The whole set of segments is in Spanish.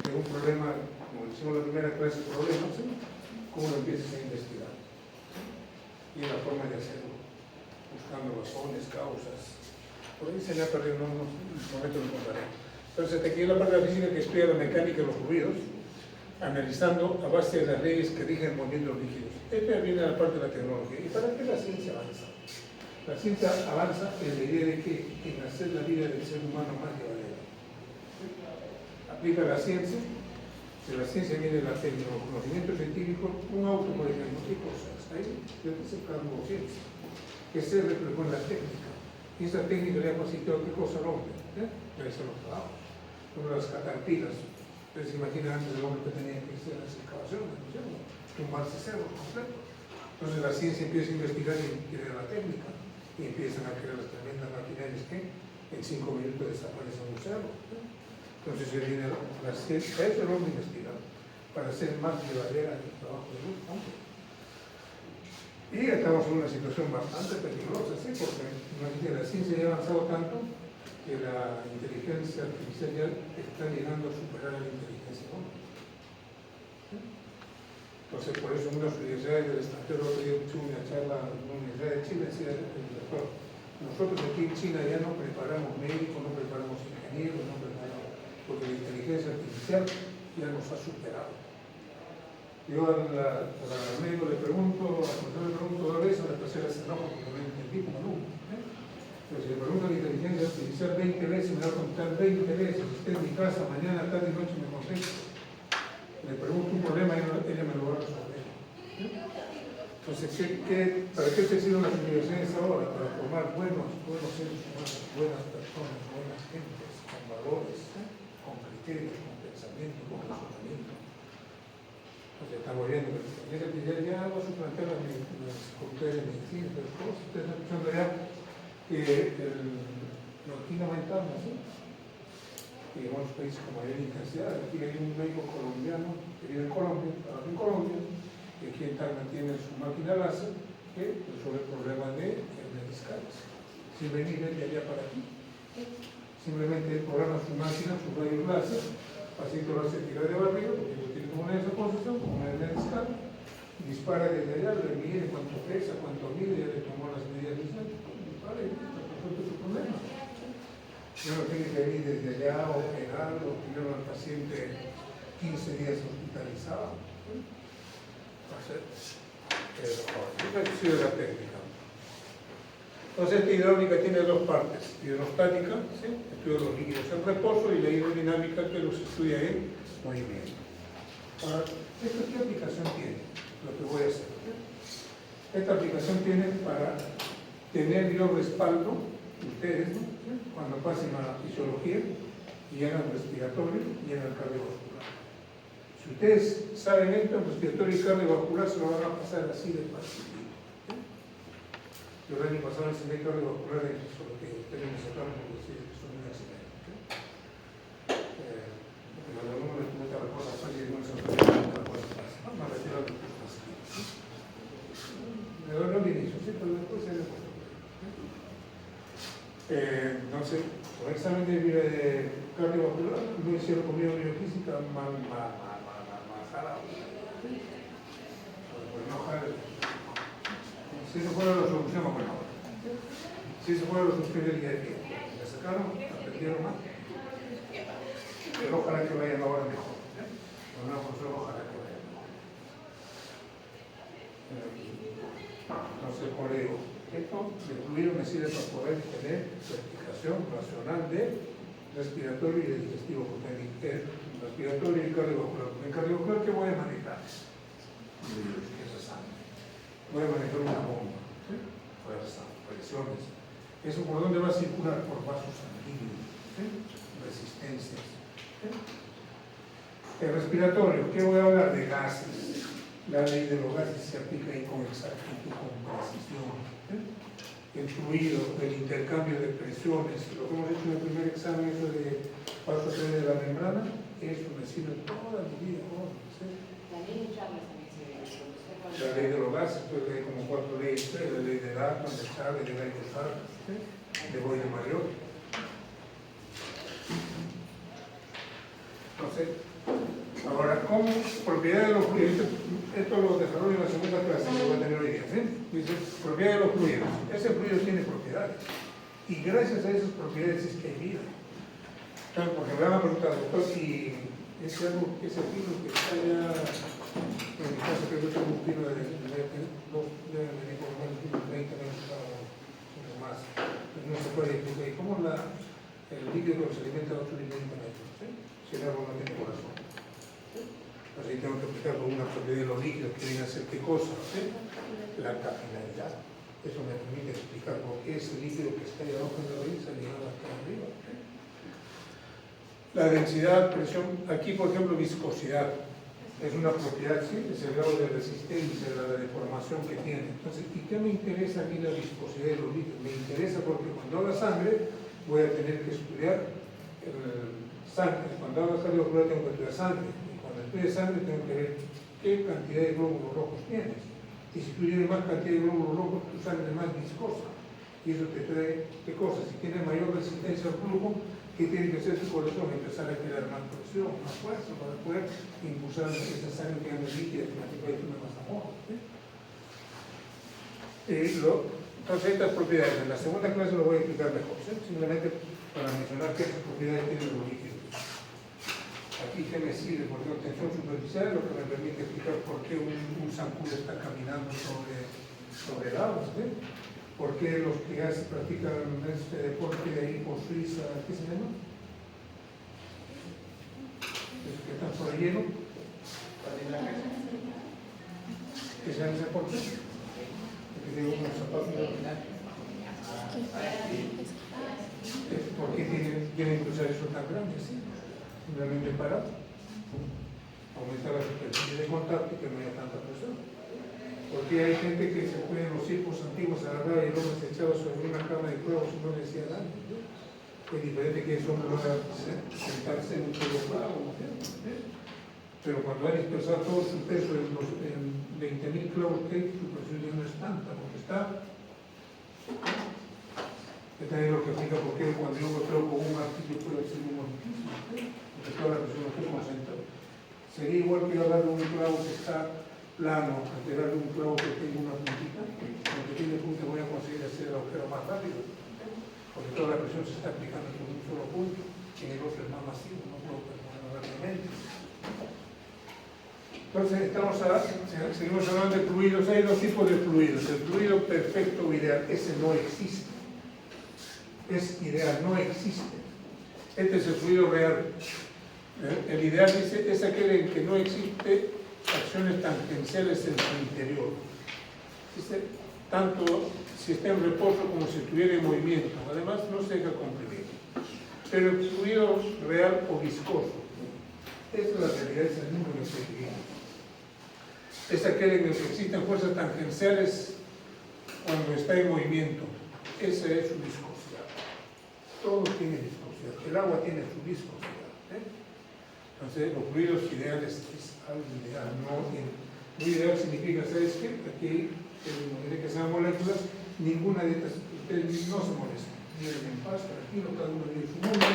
tengo un problema, como decimos en la primera clase, problemas, ¿sí? ¿Cómo lo empiezas a investigar? ¿Sí? Y la forma de hacerlo, buscando razones, causas. Por ahí se me ha perdido, no, en un momento lo contaré. Entonces, aquí en la parte de la física que estudia la mecánica de los fluidos, analizando a base de las leyes que rigen movimientos líquidos. Esta viene a la parte de la tecnología. ¿Y para qué la ciencia avanza? La ciencia avanza en la idea de que en hacer la vida del ser humano más llevadera. Aplica la ciencia, de la ciencia viene la técnica, el conocimiento científico, un auto, por ejemplo, ¿qué cosas? Ahí tiene que ser ciencia, que se reflejó en la técnica. Y esa técnica le ha facilitado qué cosa al hombre, realizar los trabajos, como las caterpillas. Ustedes se imaginan antes el hombre que tenía que hacer las excavaciones, ¿no es cierto? Tumbarse cerros completos. Entonces la ciencia empieza a investigar y crea la técnica, y empiezan a crear las tremendas maquinarias que en 5 minutos desaparecen un cerro. Entonces viene la ciencia, es el hombre investigado, para hacer más llevadera el trabajo del hombre. Y estamos en una situación bastante peligrosa, ¿sí? Porque la ciencia ya ha avanzado tanto que la inteligencia artificial ya está llegando a superar a la inteligencia humana. ¿Sí? Entonces, por eso en unas universidades del extranjero, otro día tuve una charla en una universidad de Chile, decía el doctor, nosotros aquí en China ya no preparamos médicos, no preparamos ingenieros, no preparamos, porque la inteligencia artificial ya nos ha superado. Yo al médico le pregunto, al profesor le pregunto 2 veces, a la tercera se enoja porque no entendí como alumno. Pero si le pregunto a la inteligencia artificial 20 veces, me va a contar 20 veces. Esté en mi casa, mañana, tarde y noche me contesta. Le pregunto un problema y ella me lo va a resolver. Entonces, ¿para qué se sirven las universidades ahora? Para formar buenos seres humanos, buenas personas, buenas gentes, con valores, con criterios, con pensamiento, con razonamiento. Entonces, estamos viendo que la inteligencia artificial ya va a suplantar las facultades de medicina, pero todos ustedes están escuchando ya que la quina mental, ¿no? Y en otros países como mayor intensidad. Aquí hay un médico colombiano que vive en Colombia, trabaja en Colombia, que aquí en Tarma tiene su máquina láser que resuelve problemas de discales, sin venir de allá para aquí. Simplemente programa su máquina, sus rayos láser, paciente lo hace tirar de barriga, porque lo tiene como una descomposición, como una hernia discal, dispara desde allá, le mide cuánto pesa, cuánto mide, ya le tomó las medidas necesarias, dispara y resuelve su problema. Ya no tiene que venir desde allá, operar, o tener al paciente 15 días hospitalizado. Entonces, esa ha sido la técnica. Entonces, esta hidráulica tiene 2 partes: hidrostática, ¿sí? Estudia los líquidos en reposo, y la hidrodinámica, que los estudia en movimiento. Ahora, ¿esto qué aplicación tiene? Lo que voy a hacer. Esta aplicación tiene para tener yo respaldo, ustedes, ¿no? Cuando pasen a la fisiología y hagan respiratorio y hagan cardiovascular. Si ustedes saben esto, en respiratorio y cardiovascular se lo van a pasar así de fácil. Yo el año pasado enseñé cardiovascular en fisiología, ustedes me sacaron por decir que son un accidente. Porque los alumnos les comenta la cosa fácil y no les aprenden la cosa fácil. Vamos a retirar los cursos así. Me doy al inicio, ¿sí? Pero después se le pasa. Entonces, con el examen de cardiovascular, no hicieron conmigo biofísica más jalado. Pues no jale. Si eso fuera la solución, no bueno. Si eso fuera la solución del día de día. Me sacaron, aprendieron más. Pero ojalá que vayan ahora mejor. No, ojalá que vayan mejor. Entonces, por ello, esto de fluido me sirve para poder tener la explicación racional de respiratorio y de digestivo, porque en respiratorio y cardiovascular. En cardiovascular, ¿qué voy a manejar? Voy a manejar una bomba, ¿sí? Fuerza, presiones. ¿Eso por dónde va a circular? Por vasos sanguíneos, ¿sí? Resistencias. ¿Sí? El respiratorio, ¿qué voy a hablar? De gases. La ley de los gases se aplica ahí con exactitud, con precisión. ¿Sí? El fluido, el intercambio de presiones, lo que hemos hecho en el primer examen, eso de paso a través de la membrana, eso me sirve toda mi vida. ¿Sí? La ley de Charles también se ve. La ley de los gases, pues hay como 4 leyes: la ley de Dalton, de Charles, de Gay-Lussac, ¿sí? De Boyle-Maillot. Entonces, ¿sí? Ahora, ¿cómo propiedad de los fluidos? Esto lo desarrollo en la segunda clase que voy a tener hoy día, ¿sí? Dice, propiedad de los fluidos. Ese fluido tiene propiedades. Y gracias a esas propiedades es que hay vida. Entonces, porque me van a preguntar, doctor, si ese pino que está allá, en mi caso que yo tengo un pino de 20 metros o más, pues no se puede explicar. ¿Y cómo el líquido se alimenta a 8 metros? ¿Sí? Si el árbol no tiene corazón. Así tengo que explicar con una propiedad de los líquidos que vienen a ser qué cosa, ¿sí? La capilaridad. Eso me permite explicar por qué ese líquido que está ahí abajo en la raíz ha llegado hasta arriba. ¿Sí? La densidad, presión, aquí por ejemplo viscosidad, es una propiedad, ¿sí? Es el grado de resistencia, la deformación que tiene. Entonces, ¿y qué me interesa a mí la viscosidad de los líquidos? Me interesa porque cuando haga sangre voy a tener que estudiar sangre. Cuando haga cardiovascular tengo que estudiar sangre. Cuando estudie sangre tengo que ver qué cantidad de glóbulos rojos tienes. Y si tú tienes más cantidad de glóbulos rojos, tu sangre es más viscosa. Y eso te trae, ¿qué cosa? Si tienes mayor resistencia al flujo, ¿qué tiene que hacer tu corazón? Empezar a crear más presión, más fuerza, para poder impulsar esa sangre que anda líquida, que te puede tener más amor. ¿Sí? Entonces, estas propiedades, en la segunda clase lo voy a explicar mejor, ¿sí? Simplemente para mencionar qué propiedades tienen los líquidos. Aquí que me sirve, por ejemplo, tensión superficial, lo que me permite explicar por qué un zancudo está caminando sobre el agua, ¿sí? ¿Por qué los que ya se practican este deporte de ahí por Suiza, qué se llama? Los que están por lleno. ¿Qué se llama ese deporte? Porque tengo unos zapatos. ¿Por qué tienen que usar eso tan grande, sí? Simplemente para aumentar la superficie de contacto y que no haya tanta presión. Porque hay gente que se puede en los circos antiguos agarrar y luego se echaba sobre una cama de clavos y no le decía nada. Es diferente que eso no va a sentarse en un solo clavo. Pero cuando hay dispersado todo su peso en 20.000 clavos que hay, su presión ya no es tanta, porque está. Esto es lo que explica por qué cuando yo golpeo con un martillo puede ser un muchísimo. Porque toda la presión está concentrada. Sería igual que yo darle un clavo que está plano, que darle un clavo que tenga una puntita, porque tiene punta voy a conseguir hacer el agujero más rápido, porque toda la presión se está aplicando en un solo punto, y en el otro es más masivo, no puedo perforarlo rápidamente. Entonces seguimos hablando de fluidos. Hay dos tipos de fluidos: el fluido perfecto o ideal, ese no existe, es ideal, no existe. Este es el fluido real. El ideal dice, es aquel en que no existe acciones tangenciales en su interior. Tanto si está en reposo como si estuviera en movimiento. Además, no se deja comprimir. Pero el fluido real o viscoso, esa es la realidad, es el mundo en el que vivimos. Es aquel en el que existen fuerzas tangenciales cuando está en movimiento. Esa es su viscosidad. Todo tiene viscosidad. El agua tiene su viscosidad. Entonces, los fluidos ideales es algo ideal. No ideal significa, ¿sabes qué? Aquí, en que sean moléculas, ninguna de estas, ustedes no se molesten. Viven en paz, tranquilo, cada uno vive su mundo.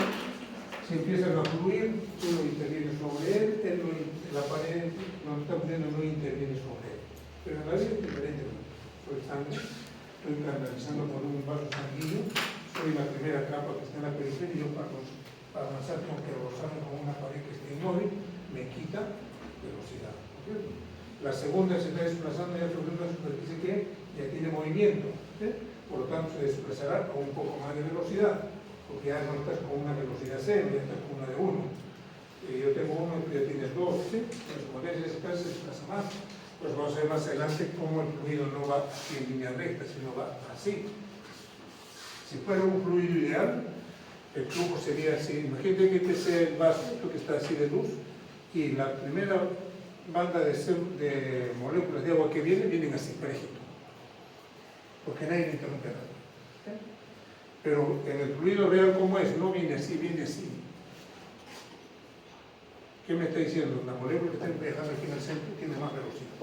Si empiezan a fluir, uno interviene sobre él, la pared donde está fluyendo no interviene sobre él. Pero en la vida es diferente. Soy sangre, estoy canalizando por un vaso sanguíneo, soy la primera capa que está en la periferia y yo para avanzar tengo que rozarme con una pared que esté inmóvil, me quita velocidad. ¿Cierto? La segunda se está desplazando ya sobre una superficie que ya tiene movimiento, por lo tanto se desplazará con un poco más de velocidad, porque ya no estás con una velocidad cero, ya estás con una de 1. Yo tengo 1 y tú ya tienes 2, pero con ese se desplaza más. Pues vamos a ver más adelante cómo el fluido no va en línea recta, sino va así. Si fuera un fluido ideal, el flujo sería así. Imagínate que este sea el vaso, esto que está así de luz, y la primera banda de moléculas de agua que vienen así, parejito. Porque nadie le interrumpe nada. Pero en el fluido real, ¿cómo es? No viene así, viene así. ¿Qué me está diciendo? La molécula que está viajando aquí en el centro tiene más velocidad.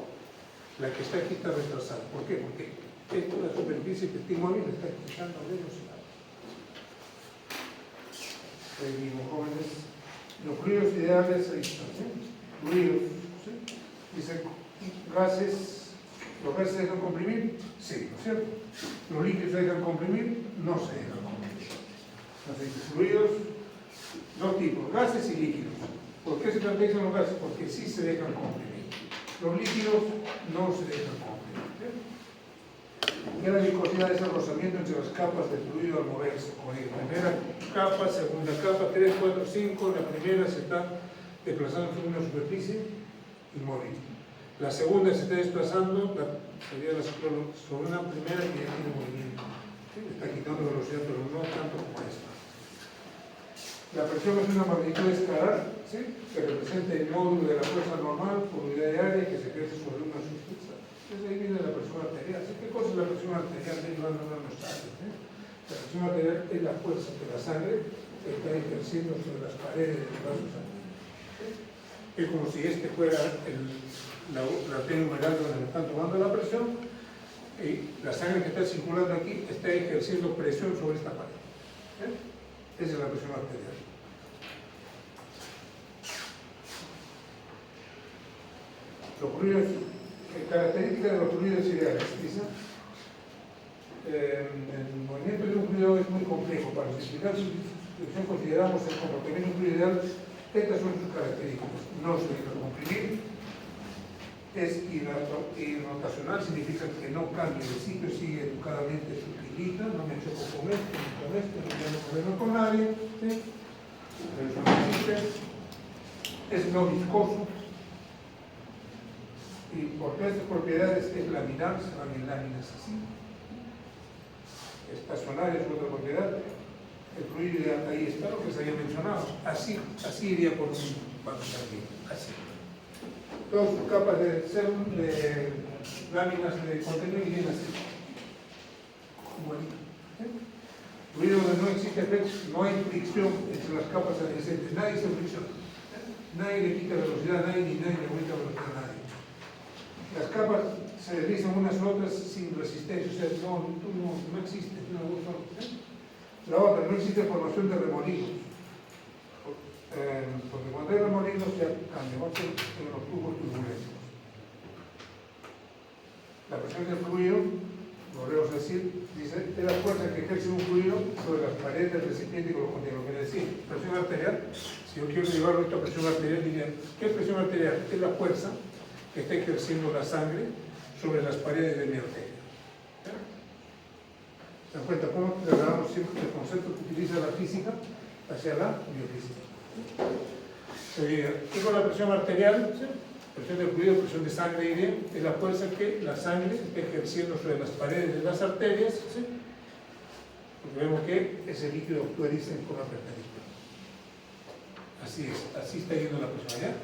La que está aquí está retrasada. ¿Por qué? Porque esta es la superficie que está inmóvil, está quitando velocidad. Seguimos, jóvenes. Los fluidos ideales, ahí están, ¿sí? Fluidos, ¿sí? Dice, gases, ¿los gases se dejan comprimir? Sí, ¿no es cierto? ¿Los líquidos se dejan comprimir? No se dejan comprimir. Entonces, fluidos, dos tipos, gases y líquidos. ¿Por qué se caracterizan los gases? Porque sí se dejan comprimir. Los líquidos no se dejan comprimir. ¿Sí? ¿Qué es la viscosidad de ese rozamiento entre las capas del fluido al moverse? Como digo, primera capa, segunda capa, 3, 4, 5. La primera se está desplazando sobre una superficie inmóvil. La segunda se está desplazando sobre una primera que ya tiene movimiento. ¿Sí? Está quitando velocidad, pero no tanto como esta. La presión es una magnitud escalar, ¿sí? Que representa el módulo de la fuerza normal por unidad de área que se ejerce sobre una sustancia. Entonces ahí viene la presión arterial. ¿Sí? ¿Qué cosa es la presión arterial? Derivando de nuestra área, ¿sí? La presión arterial es la fuerza que la sangre está ejerciendo sobre las paredes del vaso sanguíneo. ¿Sí? Es como si este fuera la arteria numeral donde me están tomando la presión y la sangre que está circulando aquí está ejerciendo presión sobre esta pared. ¿Sí? Esa es la presión arterial. Los fluidos, características de los fluidos ideales. Dice, el movimiento de un fluido es muy complejo. Para explicar su descripción consideramos el comportamiento de un fluido ideal. Estas son sus características. No se deja comprimir. Es irrotacional, significa que no cambia de sitio, sigue educadamente su filita, no me choco con esto, ni con esto, no me problema con nadie. ¿Sí? Eso no existe. Es no viscoso. Y por todas estas propiedades es laminar, se van en láminas así. Estacionaria es otra propiedad. El fluido ideal, ahí está lo que se había mencionado. Así iría por un vaso sanguíneo. Así. Todas sus capas de láminas de contenido y vienen así. Igualito. Fluido donde no existe efecto, no hay fricción entre las capas adyacentes. Nadie se fricciona. Nadie le quita velocidad a nadie, ni nadie le aumenta velocidad a nadie. Las capas se deslizan unas a otras sin resistencia, o sea, no existe, una voz sola. La otra, no existe formación de remolinos, porque cuando hay remolinos ya cambia, va a ser en los flujos turbulentos. La presión del fluido, volvemos a decir, dice, es la fuerza que ejerce un fluido sobre las paredes del recipiente con lo que quiere decir. Presión arterial, si yo quiero llevarlo a esta presión arterial, diría, ¿qué es presión arterial? Es la fuerza que está ejerciendo la sangre sobre las paredes de mi arteria. ¿Se dan cuenta cómo trasladamos siempre el concepto que utiliza la física hacia la biofísica? Y con la presión arterial, ¿sí? Presión del fluido, presión de sangre, diría, es la fuerza que la sangre está ejerciendo sobre las paredes de las arterias, ¿sí? Porque vemos que ese líquido actúa, dicen, con la perpendicular. Así es, así está yendo la presión allá.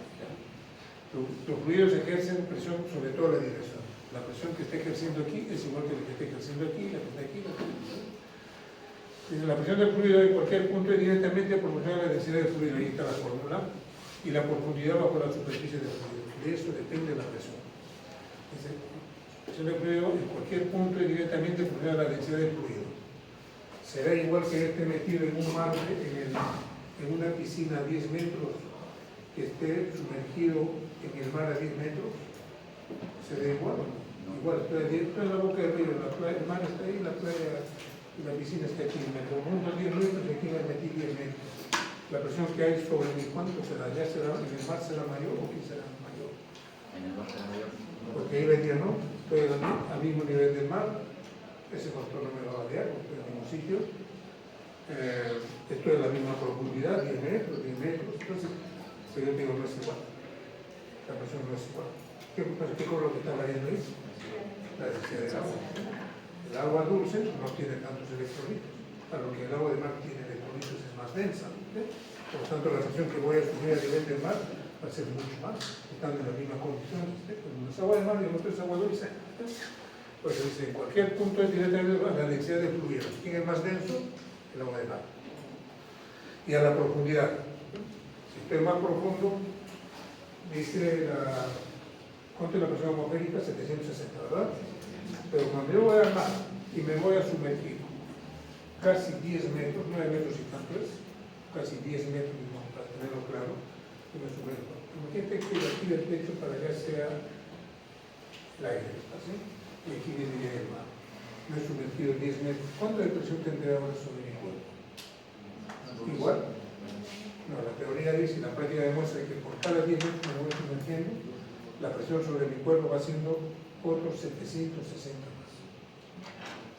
Los fluidos ejercen presión sobre toda la dirección. La presión que está ejerciendo aquí es igual que la que está ejerciendo aquí, la que está aquí, la que está aquí. La presión del fluido en cualquier punto es directamente proporcional a la densidad del fluido. Ahí está la fórmula. Y la profundidad bajo la superficie del fluido. De eso depende la presión. La presión del fluido en cualquier punto es directamente proporcional a la densidad del fluido. Será igual que esté metido en un mar, en una piscina a 10 metros, que esté sumergido en el mar a 10 metros, será igual. Igual, estoy en la boca del río, el mar está ahí, la playa y la piscina está aquí. Me pregunto 10 metros y aquí me metí 10 metros. La presión que hay sobre mí, ¿cuánto será? ¿Ya será, en el mar será mayor o quién será mayor? En el mar será mayor. Porque ahí venía, ¿no? Estoy al mismo nivel del mar, ese control no me va a variar, porque estoy en el mismo sitio. Estoy en la misma profundidad, 10 metros, 10 metros. Entonces, si yo digo, no es igual. La presión no es igual. ¿Qué color que está variando ahí? La densidad del agua. El agua dulce no tiene tantos electrolitos, a lo que el agua de mar tiene electrolitos, es más densa. Por lo tanto, la presión que voy a subir a nivel del mar va a ser mucho más, estando en las mismas condiciones. Uno es agua de mar y el otro es agua dulce. Pues dice, en cualquier punto es directamente la densidad del fluido. ¿Quién es más denso? El agua de mar. Y a la profundidad. Si estoy más profundo, dice ¿cuánto es la presión atmosférica? 760, ¿verdad? Pero cuando yo voy al mar y me voy a sumergir casi 10 metros, 9 metros y tanto es, casi 10 metros y más, tenerlo claro, y me sumerjo. Imagínate que aquí del techo para allá sea el aire, ¿sí? Y aquí vendría el mar. Me he sumergido 10 metros. ¿Cuánto de presión tendré ahora sobre mi cuerpo? Igual. No, la teoría dice y la práctica demuestra que por cada 10 metros me voy sumergiendo, la presión sobre mi cuerpo va siendo otros 760 más.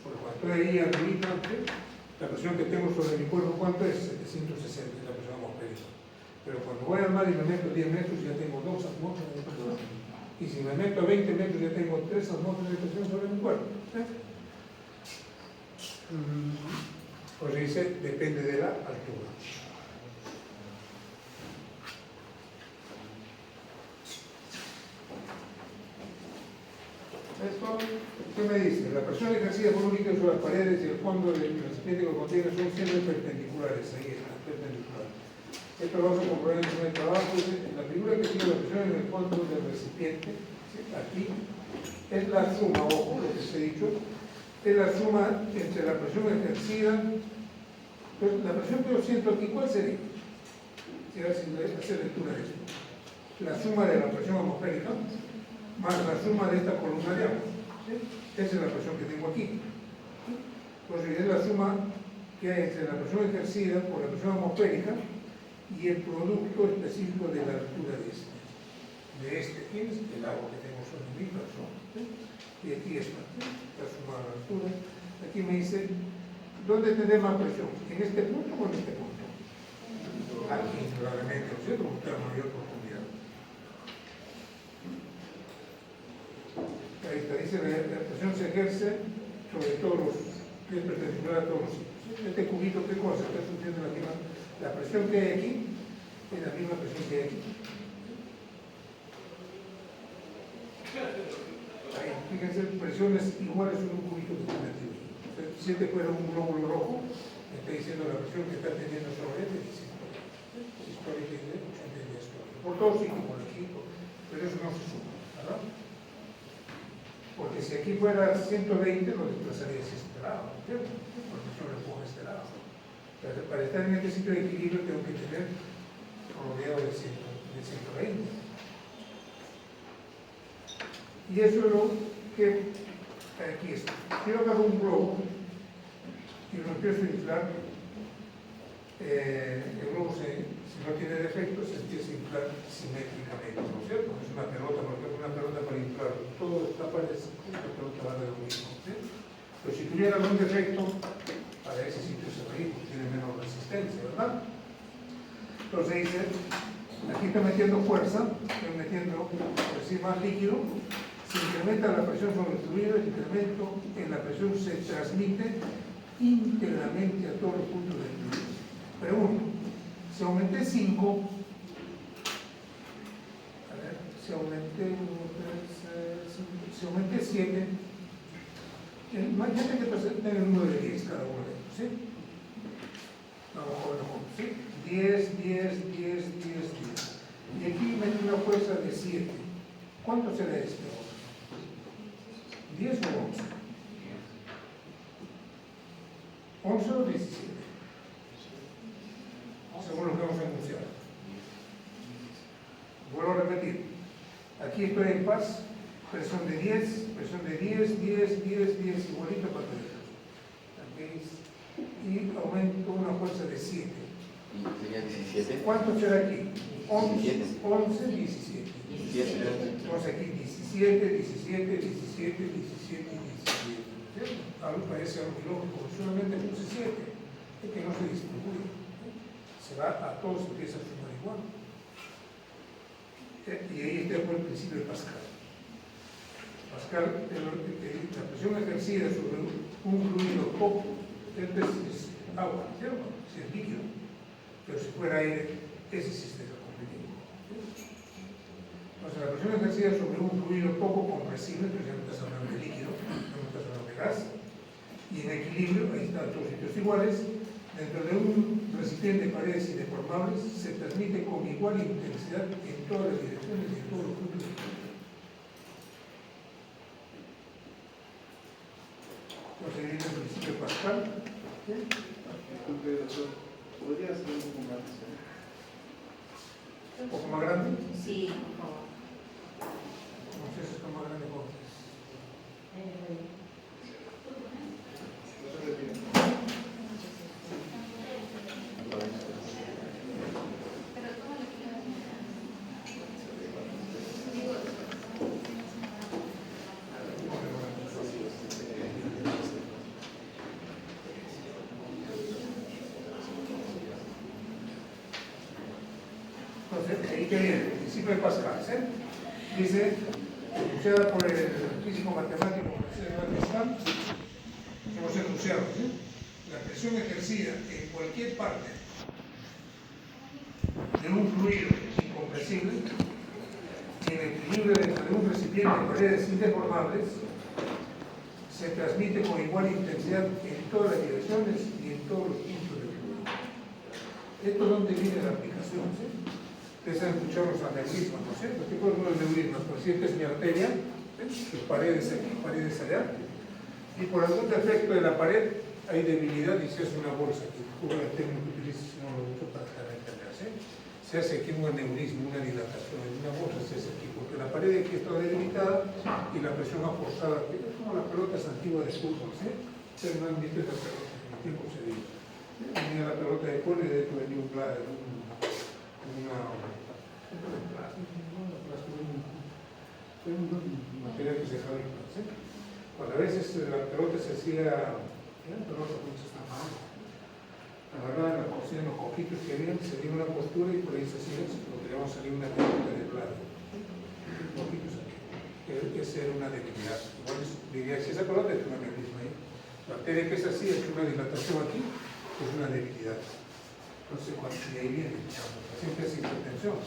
Porque cuando estoy ahí arriba, la presión que tengo sobre mi cuerpo, ¿cuánto es? 760, es la presión atmosférica. Pero cuando voy al mar y me meto 10 metros, ya tengo 2 atmósferas de presión. Y si me meto a 20 metros, ya tengo 3 atmósferas de presión sobre mi cuerpo. Pues dice, depende de la altura. Esto, ¿qué me dice? La presión ejercida por un líquido sobre las paredes y el fondo del recipiente que lo contiene son siempre perpendiculares. Ahí están, perpendiculares. Esto lo vamos a comprobar en el primer trabajo. La figura que tiene la presión en el fondo del recipiente, ¿sí? Aquí, es la suma, ojo, lo que se ha dicho, es la suma entre la presión ejercida. Pues la presión que yo siento aquí, ¿cuál sería? Si hacer lectura de esto. La suma de la presión atmosférica más la suma de esta columna de agua. ¿Sí? Esa es la presión que tengo aquí. Entonces es la suma que hay entre la presión ejercida por la presión atmosférica y el producto específico de la altura de este. ¿Quién es? El agua que tengo sobre mi persona. ¿Sí? Y aquí está, la suma de la altura. Aquí me dice, ¿dónde tendré más presión? ¿En este punto o en este punto? Aquí, claramente, ¿no es cierto? Porque hay mayor profundidad. Ahí está, dice, la presión se ejerce sobre todos los, que es perpendicular a todos los sitios. Este cubito, ¿qué cosa? Está sucediendo la misma, la presión que hay aquí es la misma presión que hay aquí. Ahí, fíjense, presiones iguales en un cubito que está metido. Si este fuera un glóbulo rojo, está diciendo la presión que está teniendo sobre él es histórica y de 80 histórica. Por todos sitios, por aquí, pero eso no se suma, ¿verdad? Porque si aquí fuera 120, lo desplazaría hacia este lado, ¿cierto? Porque yo lo pongo a este lado. Pero para estar en este sitio de equilibrio tengo que tener rodeado de 120. Y eso es lo que aquí está. Si yo agarro un globo y lo empiezo a inflar, el globo, si no tiene defectos, se empieza a inflar simétricamente, ¿no es cierto? Es una pelota, por ejemplo, una pelota para inflar. Todo está parecido, la pelota va de lo mismo. ¿Sí? Pero si tuviera algún defecto, para ese sitio se va a ir, porque tiene menos resistencia, ¿verdad? Entonces dice, aquí estoy metiendo fuerza, estoy metiendo, por decir, más líquido, se incrementa la presión sobre el fluido, el incremento en la presión se transmite íntegramente a todos los puntos del fluido. Pregunto, si aumenté 5, si aumenté 7, imagínate que tenga el número de 10 cada uno de ellos, ¿sí? Vamos a verlo juntos, ¿sí? 10, 10, 10, 10, 10. Y aquí me da una fuerza de 7. ¿Cuánto será este ahora? ¿10 o 11? 11 o 17. Según lo que vamos a enunciar. Vuelvo a repetir. Aquí estoy en paz, presión de 10, presión de 10, 10, 10, 10, igualito para todos. Y aumento una fuerza de 7. ¿Sería 17? ¿Cuánto será aquí? 11, 17. 11, 17. 17. Entonces aquí 17, 17, 17, 17 y 17. ¿Cierto? Algo parece algo ilógico, solamente puse 7. Es que no se distribuye. Se va a todos, empieza a sumar igual. Y ahí está el principio de Pascal. Pascal, la presión ejercida sobre un fluido poco, este es agua, ¿cierto? Si es líquido. Pero si fuera aire, ese sí está comprimido. Entonces, la presión ejercida sobre un fluido poco compresible, pero ya no estás hablando de líquido, no estás hablando de gas, y en equilibrio, ahí están todos sitios iguales, dentro de un recipiente de paredes indeformables, se transmite con igual intensidad en todas las direcciones y en todos los puntos del fluido. Entonces, viene el principio de Pascal. Disculpe, doctor, ¿podría hacer un poco más? Un poco más grande. Sí, por favor. No sé si está más grande o entonces, ahí que viene, el principio de Pascal, dice, enunciada por el físico matemático Pascal, hemos enunciado, la presión ejercida en cualquier parte de un fluido incompresible en equilibrio dentro de un recipiente de paredes indeformables se transmite con igual intensidad en todas las direcciones y en todos los puntos del fluido. ¿Esto es donde viene la aplicación? Ustedes han escuchado los aneurismas, ¿no es cierto? ¿Qué son los aneurismas? Por ejemplo, es mi arteria, sus paredes aquí, paredes allá, y por algún defecto de la pared hay debilidad y se hace una bolsa aquí. El término que utilizo si no lo uso para entenderse. Se hace aquí un aneurismo, una dilatación, una bolsa se hace aquí, porque la pared aquí está debilitada y la presión ha forzado aquí. Es como las pelotas antiguas de fútbol, ¿sí? Ustedes no han visto esas pelotas, en el tiempo se dice. Venía la pelota de polo y de dentro venía un plástico, un material que se dejaba en clase. Cuando a veces la pelota se hacía, la pelota mucho está mal, agarraban la cocina, los cojitos que habían, se dio una postura y por ahí se hacía eso, porque le vamos a salir una pelota de plata. Cojitos aquí, que ser una debilidad. Igual diría, si esa pelota es una aneurisma ahí, la arteria que es así, es una dilatación aquí, es una debilidad. Entonces, cuando de ahí viene, siempre es hipertensión,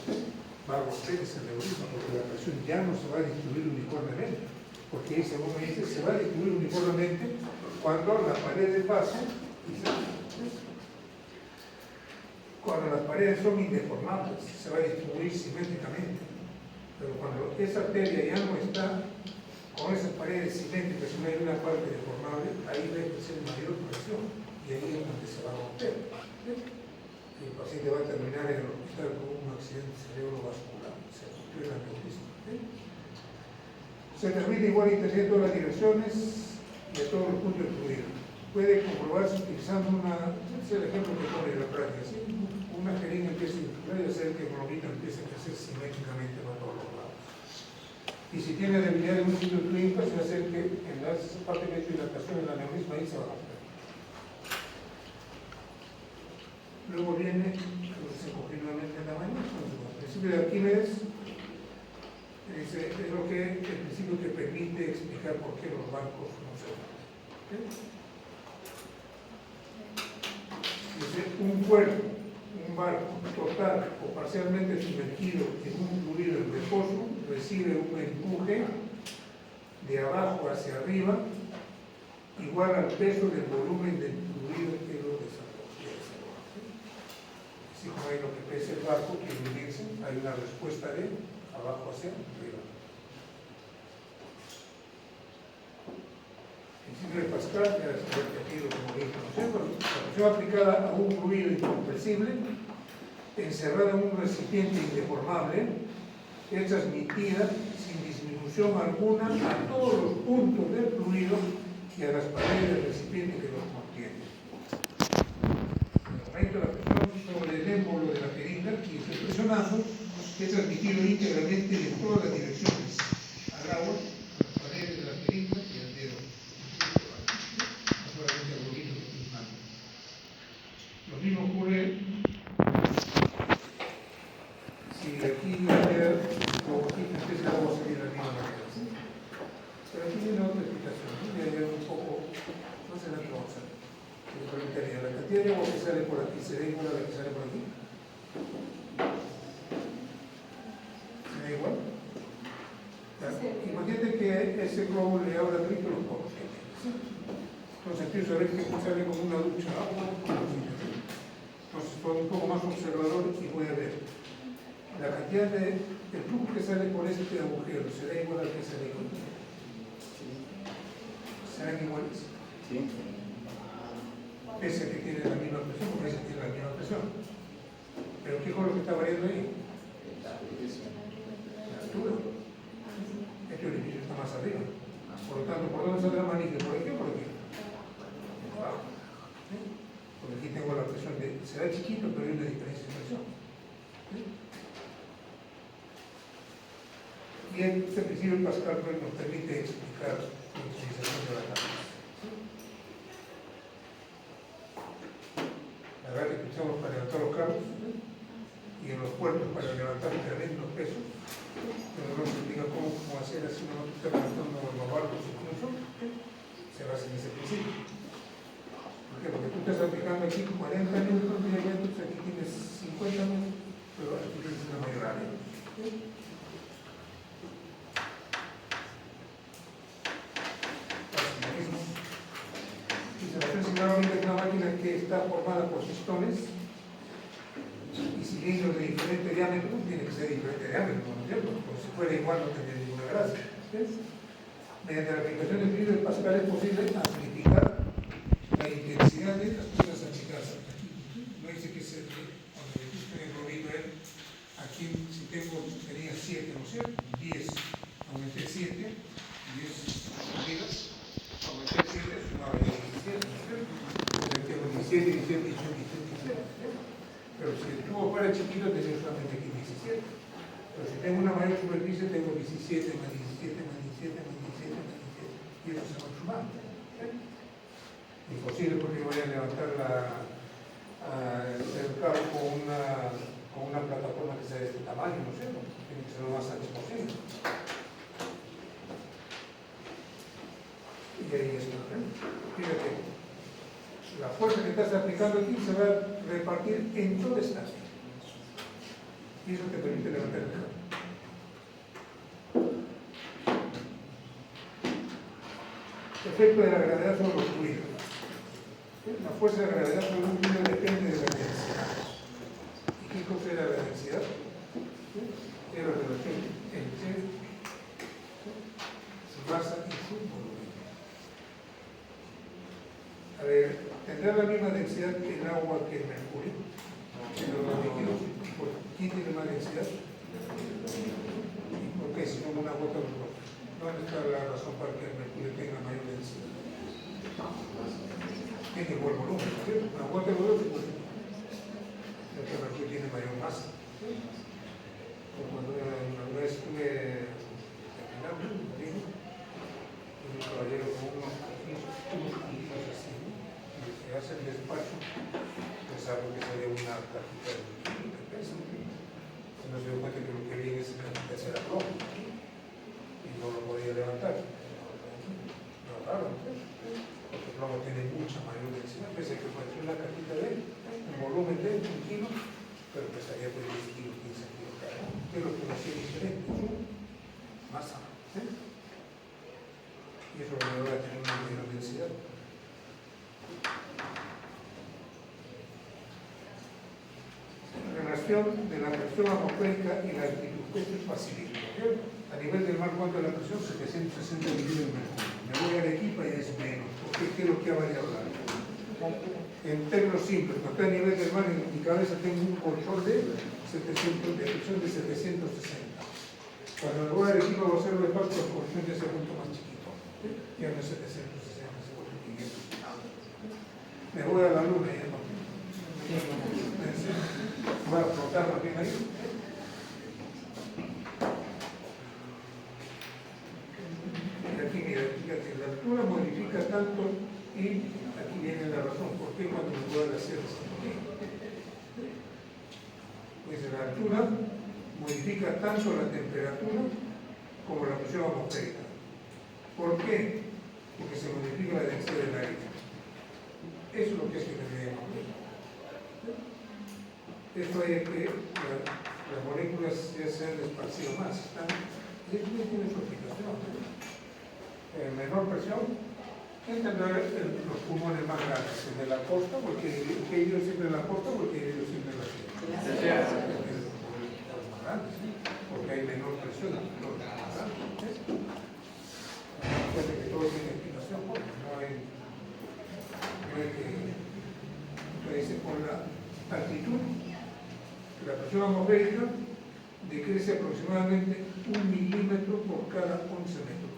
va a romper ese aneurisma porque la presión ya no se va a distribuir uniformemente, porque ahí, según me dice, se va a distribuir uniformemente cuando la pared de paso, cuando las paredes son indeformables, se va a distribuir simétricamente, pero cuando esa arteria ya no está con esas paredes simétricas, si no hay una parte deformable, ahí va a ser mayor presión y ahí es donde se va a romper. El paciente va a terminar en el hospital con un accidente cerebrovascular, se rompió el aneurisma. Se transmite igual intensidad en todas las direcciones y a todos los puntos del fluido. Puede comprobarse utilizando es el ejemplo que pone en la práctica, ¿sí? Una jeringa empieza a inflar y hacer que el hemoglobina empiece a crecer simétricamente para todos los lados. Y si tiene debilidad en un sitio clínico, se va a hacer que en la parte que ha hecho dilatación del aneurisma ahí se va a romper. Luego viene, se cogió nuevamente en la mañana, el principio de Arquímedes es el principio que permite explicar por qué los barcos no se van. Dice, un cuerpo, un barco total o parcialmente sumergido en un fluido en reposo recibe un empuje de abajo hacia arriba igual al peso del volumen del fluido que lo desaloja. Así como hay lo que pesa el barco, que hundirse, hay una respuesta de abajo hacia arriba. El principio de Pascal, ya se ha repetido como dije, la presión aplicada a un fluido incompresible, encerrada en un recipiente indeformable, es transmitida sin disminución alguna a todos los puntos del fluido y a las paredes del recipiente que los contiene. En el momento de la presión sobre el émbolo de la jeringa y el presionado es transmitido íntegramente en todas las direcciones, al agua, a las paredes de la jeringa y al dedo. No solamente al bolillo que estoy usando. Lo mismo ocurre si aquí como aquí empieza el agua a salir de la misma manera. ¿Sí? Pero aquí viene otra explicación, ¿no? Ya hay un poco, no sé la que vamos a ver. Le preguntaría, ¿la cantidad de agua que sale por aquí será igual a la que sale por aquí? ¿Será igual? Imagínate que ese globo le abra trito los poros que tiene. ¿Sí? Entonces empiezo a ver que sale como una ducha agua. Entonces soy un poco más observador y voy a ver. La cantidad de flujo que sale por este agujero será igual al que sale aquí. ¿Serán iguales? Sí. Ese que tiene la misma presión, porque ese tiene la misma presión. Pero ¿qué es lo que está variando ahí? La altura. Este orificio está más arriba. Por lo tanto, ¿por dónde saldrá manique? ¿Por aquí o por aquí? Abajo. Porque aquí tengo la presión de... Será chiquito, pero hay una diferencia de presión. Y este principio Pascal nos permite explicar la utilización de la tabla. La verdad que utilizamos para levantar los cabos y en los puertos para levantar tremendos pesos, pero no nos explica cómo hacer así una nota levantando los barcos incluso, se basa en ese principio. ¿Por qué? Porque tú estás aplicando aquí 40 minutos de elementos, aquí tienes 50 minutos, pero aquí tienes una mayor área. Es una máquina que está formada por pistones y cilindros de diferente diámetro, tiene que ser de diferente diámetro, ¿no es cierto? Porque si fuera igual no tendría ninguna gracia. ¿Ves? Mediante la aplicación del principio de Pascal es posible amplificar la intensidad de estas cosas aplicadas aquí. No dice que se cuando le gusta en el rodillo aquí si tenía 7, ¿no es cierto? 10, aumenté 7, 10 arriba, aumenté 7, sumaba 17, ¿no es cierto? 17, 17, 18, 17. Pero si el tubo fuera chiquito, tendría solamente aquí 17. Pero si tengo una mayor superficie, tengo 17 más 17 más 17 más 17 más 17. Y eso se va sumando. Imposible porque voy a levantar el cabo con una plataforma que sea de este tamaño, ¿no sé? Tiene que ser lo más ancho posible. Y ahí está. Fíjate. La fuerza que estás aplicando aquí se va a repartir en toda esta área. Y eso te permite levantar el cabo. Efecto de la gravedad sobre los fluidos. La fuerza de la gravedad sobre un fluido depende de la densidad. ¿Y qué cosa era la densidad? Es la relación entre su masa y su volumen. A ver, ¿tendrá la misma densidad que el agua que el mercurio? Pero los líquidos, ¿quién tiene más densidad? ¿Y por qué? Si no una gota de agua. ¿Dónde está la razón para que el mercurio tenga mayor densidad? Tiene igual volumen, ¿no es cierto? Una gota de agua, pues, el mercurio tiene mayor masa. Cuando una vez estuve terminando, un caballero con unos cosas así, que hace el despacho, pensaba que sería una cajita de peso. Se nos dio cuenta que lo que viene es cajita era plomo y no lo podía levantar. No, raro, porque el plomo tiene mucha mayor densidad, pese a que pareció una cajita de un volumen de 1 kilo, pero pesaría por 10 kilos, 15 kilos cada uno. ¿Qué es lo que lo hacía diferente? Masa. Y eso lo va a tener una mayor densidad. Relación de la presión atmosférica y la altitud. Esto es facilito. A nivel del mar, ¿cuánto es la presión? 760 milímetros de mercurio. Me voy a Arequipa y es menos. ¿Por qué es lo que ha variado? En términos simples, cuando estoy a nivel del mar, en mi cabeza tengo un colchón de presión de 760. Cuando me voy a Arequipa voy a hacer el espacio, el colchón ya se ha vuelto más chiquito. Ya no es 760, se vuelve 500. Me voy a la luna y ya no. Voy a flotar más bien ahí. Y aquí, mira, fíjate, la altura modifica tanto y aquí viene la razón. ¿Por qué cuando me voy a la sierra? Pues la altura modifica tanto la temperatura como la presión atmosférica. ¿Por qué? Porque se modifica la densidad del aire. Eso es lo que es que me llama. Esto es que las moléculas ya se han esparcido más. Y eso no tiene su aplicación. Menor presión, ¿quién tendrá los pulmones más grandes? ¿El de la costa? Porque el que ha ido siempre en la costa o el que ha ido siempre en la sierra. Porque hay menor presión, menor grandes. Fíjate que todo tiene explicación, porque no hay que dice por la altitud, la presión atmosférica aproximadamente 1 milímetro por cada 11 metros.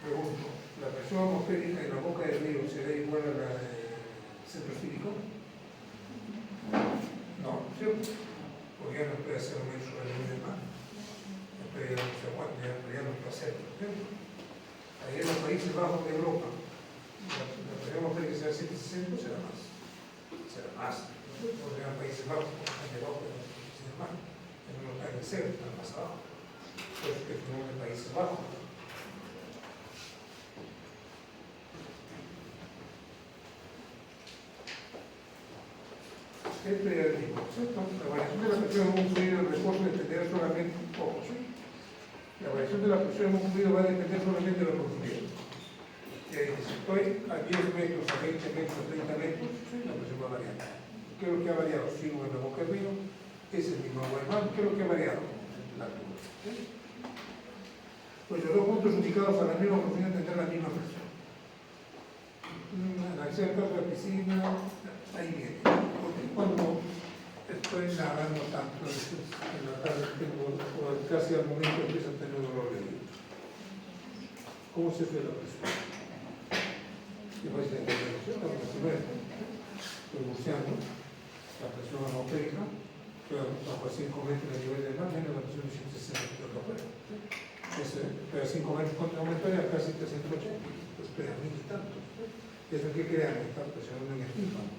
Pregunto, ¿la presión atmosférica en la boca del río será igual a la del centro cívico? No, ¿cierto? Porque ya no puede hacer un metro sobre el nivel del mar. Pero ya no se aguanta, ya no puede hacerlo, ¿cierto? Ahí en los Países Bajos de Europa, la presión atmosférica será 760, será más. Será más. Porque en los Países Bajos, están debajo de la superficie del mar. En un local de cero, están más abajo. Por eso que tenemos en Países Bajos. Siempre ya digo, ¿cierto? La variación de la presión en un fluido en reposo dependerá solamente un poco, ¿sí? La variación de la presión en un fluido va a depender solamente de la profundidad. Si estoy a 10 metros, a 20 metros, a 30 metros, ¿sí? La presión va a variar. ¿Qué es lo que ha variado? Sigo en la boca del río, es el mismo agua del mar. ¿Qué es lo que ha variado? La altura. ¿Sí? Pues los dos puntos ubicados a la misma profundidad tendrán la misma presión. Analizar el caso de la piscina, ahí viene. Porque cuando estoy nadando tanto en la tarde, tengo, o casi al momento empiezo a tener dolor de vida. ¿Cómo se fue la presión? ¿Qué va a ser la presión? Estoy buceando, la presión atmosférica, bajo a 5 metros de nivel del mar, menos la presión de 160 metros afuera. Pero a 5 metros contra aumento ya casi 380, pues espera 1000 y tantos. ¿Eso qué crea? Que está presionando en el tímpano.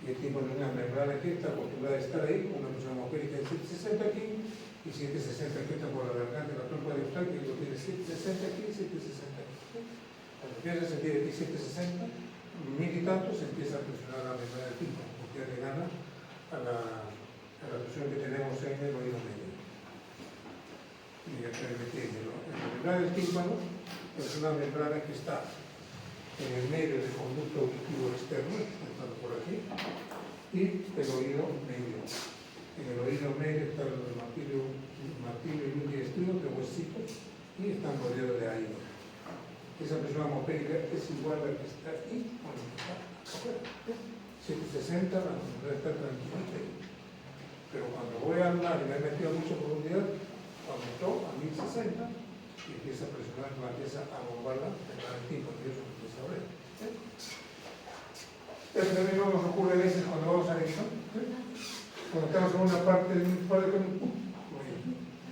Y el tímpano es una membrana que está acostumbrada a estar ahí, con una presión atmosférica de 760 aquí, y 760 aquí está por la garganta, la trompa de obstáculo, y lo tiene 760 aquí, 760 aquí. Cuando empieza a sentir aquí 760, 1000 y tantos, se empieza a presionar la membrana del tímpano, porque ya le gana a la presión que tenemos en el oído medio. Y ya se mete en la membrana del tímpano, es una membrana que está en el medio del conducto auditivo externo, estando por aquí, y el oído medio. En el oído medio está el martillo y un digestivo de huesitos y están rodeados de aire. Esa presión atmosférica es igual a la que está aquí o la que está afuera. 760, la membrana está tranquilita ahí. Pero cuando voy al mar y me he metido a mucha profundidad, aumentó a 1060 y empieza a presionar, empieza a bombarla el tímpano, y eso empieza a ver. Eso también no nos ocurre a veces cuando vamos a elección. Cuando estamos en una parte de un par de camino,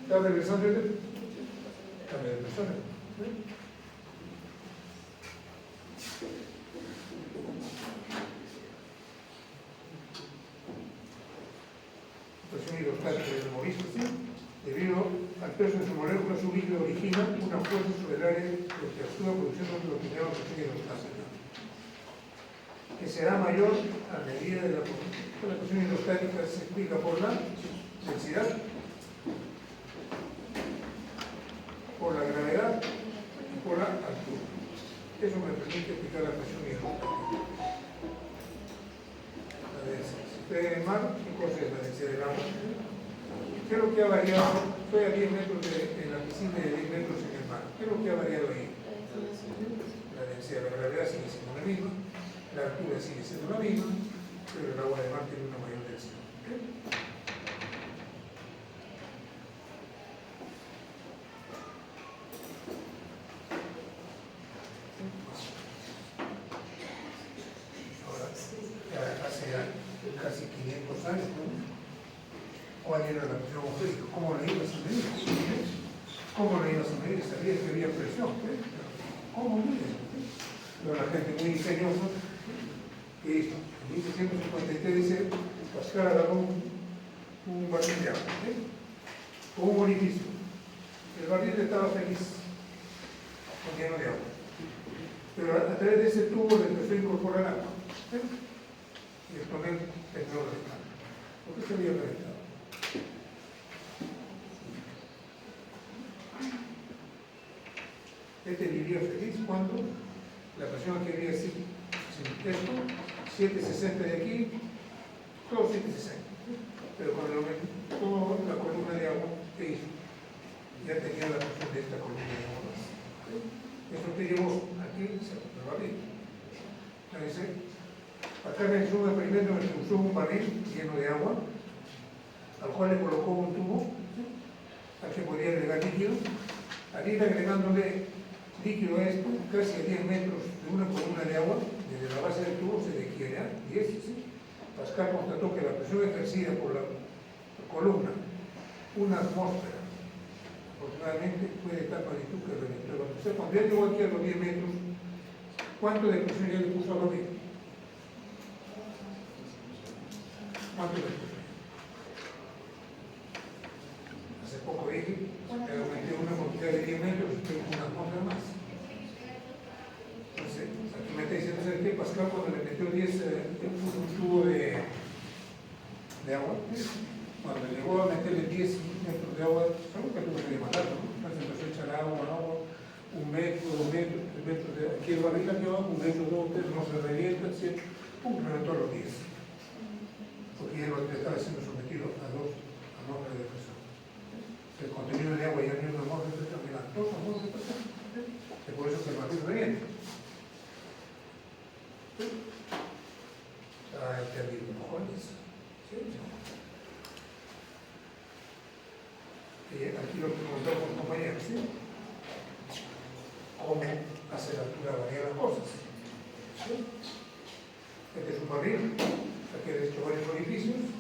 está regresando el cambio de persona. Presión hidrostática del movisco, ¿sí? Debido al peso de su molécula, su líquido origina una fuerza sobre el área que actúa produciendo lo que se llama presión hidrostática, que será mayor a medida de la presión hidrostática. Se explica por la densidad, por la gravedad y por la altura. Eso me permite explicar la presión hidrostática. La densidad. Si estoy en el mar, ¿qué cosa es la densidad del agua? ¿Qué es lo que ha variado? Estoy a 10 metros en la piscina y a 10 metros en el mar. ¿Qué es lo que ha variado ahí? La densidad, la gravedad sigue siendo la misma, la altura sigue siendo la misma, pero el agua de mar tiene una mayor densidad. Ahora, hace casi 500 años, ¿no? ¿Cuál era la presión atmosférica? ¿Cómo la ibas a medir? ¿Cómo la ibas a medir? Sabías que había presión, ¿cómo mides? Pero la gente muy ingeniosa, ¿qué hizo? En 1753 dice, Pascal agarró un barril de agua, con un orificio. El barril estaba feliz, lleno de agua. Pero a través de ese tubo le empezó a incorporar agua. Y el tonel terminó reventando. ¿Por qué se había reventado? Este vivió feliz cuando la presión que había sido esto, 760 de aquí, todo 760. Pero cuando aumentó la columna de agua, ¿qué hizo? Ya tenía la presión de esta columna de agua más. Eso te llevó aquí, se lo barril. Entonces, acá realizó un experimento en el que usó un barril lleno de agua al cual le colocó un tubo, ¿sí?, al que podía agregar líquido. Al ir agregándole líquido a esto, casi a 10 metros de una columna de agua, desde la base del tubo se requiere 10, ¿sí? Pascal constató que la presión ejercida por la columna, una atmósfera, aproximadamente, fue de tal magnitud que reventó el barril. O sea, cuando ya llegó aquí a los 10 metros, ¿cuánto de presión ya le puso al barril? ¿Cuánto de presión? Hace poco dije que aumenté una cantidad de 10 metros y tengo una atmósfera más. Entonces, aquí me está diciendo, ¿sabes qué? Pascal, cuando le metió 10, puso un tubo de agua, cuando llegó a meterle 10 metros de agua, algo que tuve que demandarlo, ¿no? Entonces empezó a echar agua, 1 metro, 2 metros, 3 metros de aquí el barril aquí abajo, 1 metro, 2, 3, no se revienta, etc. ¡Pum! Reventó a los 10. Porque ya lo estaba siendo sometido a 2 atmósferas de presión. El contenido de agua ya no es una atmósfera de presión, eran 2 atmósferas de presión. Es por eso que el barril revienta. Está entendido cojones. ¿Sí? Aquí lo que comentamos con los compañeros, ¿sí? Cómo hace la altura variar las cosas. ¿Sí? Este es un barril, aquí han hecho varios orificios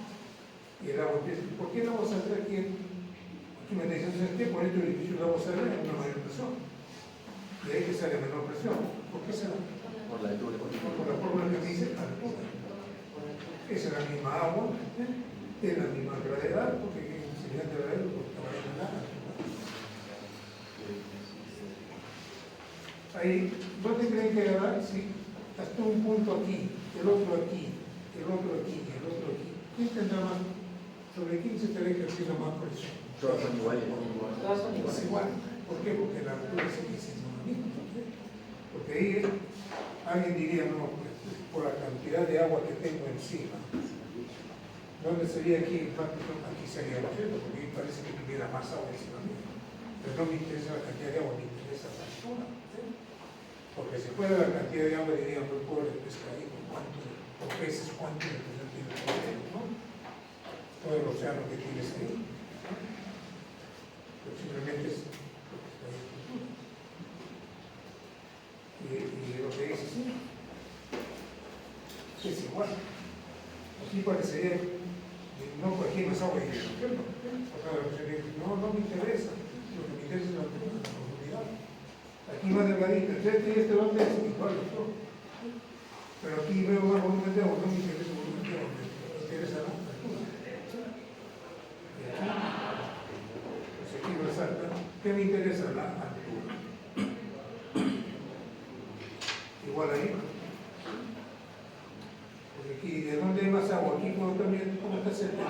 y el agua empieza. ¿Por qué el agua saldrá aquí? Aquí me dicen, ¿sabes qué? Por este orificio el agua saldrá en una mayor presión. De ahí que sale a menor presión. ¿Por qué será? Por la altura. Por la fórmula que dice altura. Es la misma agua, es la misma gravedad, porque es semejante gravedad, porque está variando nada. Ahí, ¿dónde creen que va? Si hasta un punto aquí, el otro aquí, el otro aquí, el otro aquí. ¿Quién tendrá más? ¿Sobre quién se estará ejerciendo más presión? Todos son iguales. Todos son Es iguales. igual. ¿Por qué? Porque la altura sigue siendo lo mismo. ¿Sí? Porque ahí alguien diría, no, pues, por la cantidad de agua que tengo encima. ¿Dónde sería aquí el impacto? Aquí sería lo cierto, porque ahí parece que tuviera más agua encima mío. Pero no me interesa la cantidad de agua, me interesa la altura. ¿Sí? Porque si fuera la cantidad de agua, dirían, pues pobre pescadito, ¿cuánto? O peces, ¿cuánto de presión tiene el océano? ¿No? Todo el océano que tienes ahí. Pero simplemente es lo que está ahí. Y lo que dice, sí, es igual. Aquí parecería, no, pues aquí más agua y no me interesa. Lo que me interesa es la altura, la profundidad. Aquí más delgadito, este y este va a ser igual, ¿no? Pero aquí veo más volumen de agua, no me interesa el volumen de agua, me interesa la altura. Y aquí, pues aquí resalta, ¿qué me interesa? La altura. Igual ahí. Porque aquí, ¿de dónde hay más agua? Aquí puedo también, ¿cómo está cerca? Es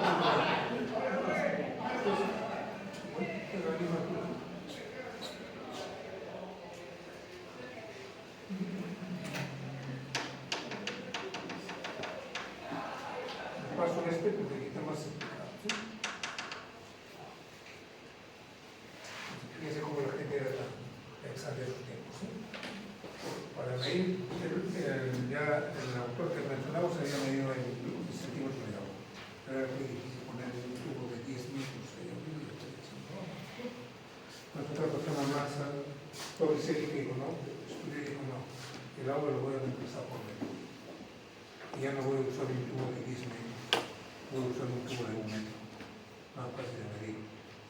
la misma altura. Paso este porque aquí está más explicado. ¿Sí? Fíjense cómo la gente era tan pensante de los tiempos. ¿Sí? Para medir, ya el autor que mencionamos había medido en centímetros de agua. Era muy difícil poner un tubo de 10 metros. Otra persona más, todo ese dijo, ¿no? Estudié y dijo, no, el agua lo voy a reemplazar por metro. Y ya no voy a usar un tubo de 10 metros, voy a usar un tubo de 1 metro, más fácil de medir.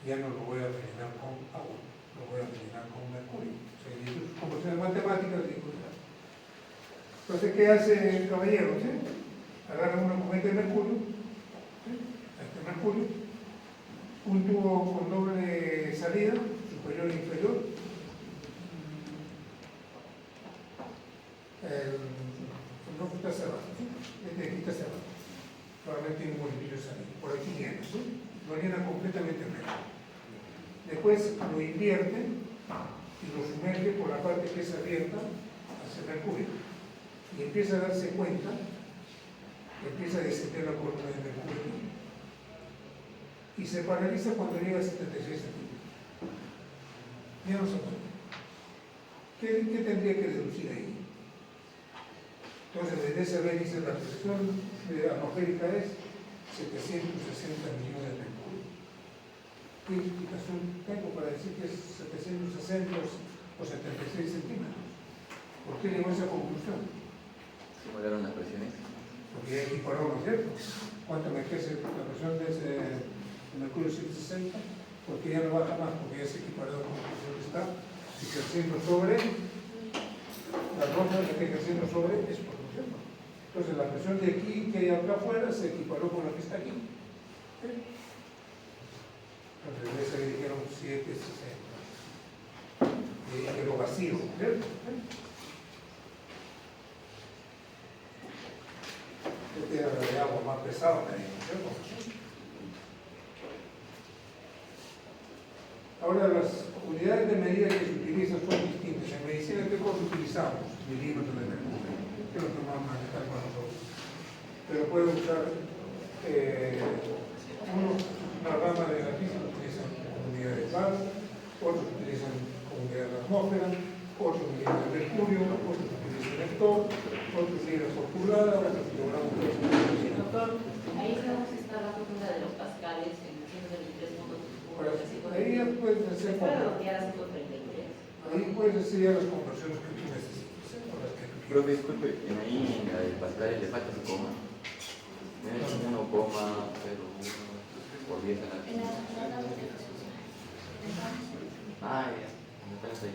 Ya no lo voy a rellenar con agua, lo voy a rellenar con mercurio. O sea, y sus conversiones matemáticas, digo, ya. Entonces, ¿qué hace el caballero? ¿Sí? Agarra una cubeta de mercurio, ¿sí? Este mercurio, un tubo con doble salida, superior e inferior. No está cerrado, ¿sí? Este aquí está cerrado. Solamente hay un bolillo salido. Por aquí llena, ¿sí? Lo llena completamente en medio. Después lo invierte y lo sumerge por la parte que es abierta hacia el mercurio. Y empieza a darse cuenta, empieza a descender la columna de mercurio. Y se paraliza cuando llega a 76 centímetros. Ya no se puede. ¿Qué tendría que deducir ahí? Entonces, desde ese vez dice la presión atmosférica es 760 millones de metros. ¿Qué explicación tengo para decir que es 760 o 76 centímetros? ¿Por qué llegó a esa conclusión? ¿Simularon las presiones? Porque ya equiparó, ¿no es cierto? ¿Cuánto me crece la presión de ese mercurio 760? Porque ya no baja más, porque ya se equiparó con la presión que está. Y creciendo sobre, la roja que está creciendo sobre es por ejemplo. Entonces la presión de aquí que hay acá afuera se equiparó con la que está aquí. Entonces ese le dijeron 760. Y quedó vacío, ¿cierto? Este era de agua más pesado, me dijo, ¿cierto? Ahora las unidades de medida que se utilizan son distintas. En medicina, ¿qué cosa utilizamos? Milímetros de mercurio, que es lo que más manejar para nosotros. Pero puede usar una rama de la física utilizan como unidad de bar, otros utilizan como unidad de atmósfera, otros unidad de mercurio, otros utilizan vector, otros unidad por pulgada, otros kilogramos por segundo. Doctor, ahí sabemos que está la fórmula de los pascales en 123.1. Ahí ya puedes hacer ahí puedes hacer ya las conversiones que tú necesites. Pero disculpe, ahí en la de Pascal le falta su coma. Me han hecho 1,01 por 10 a la. Ah, ya. Me estás ahí.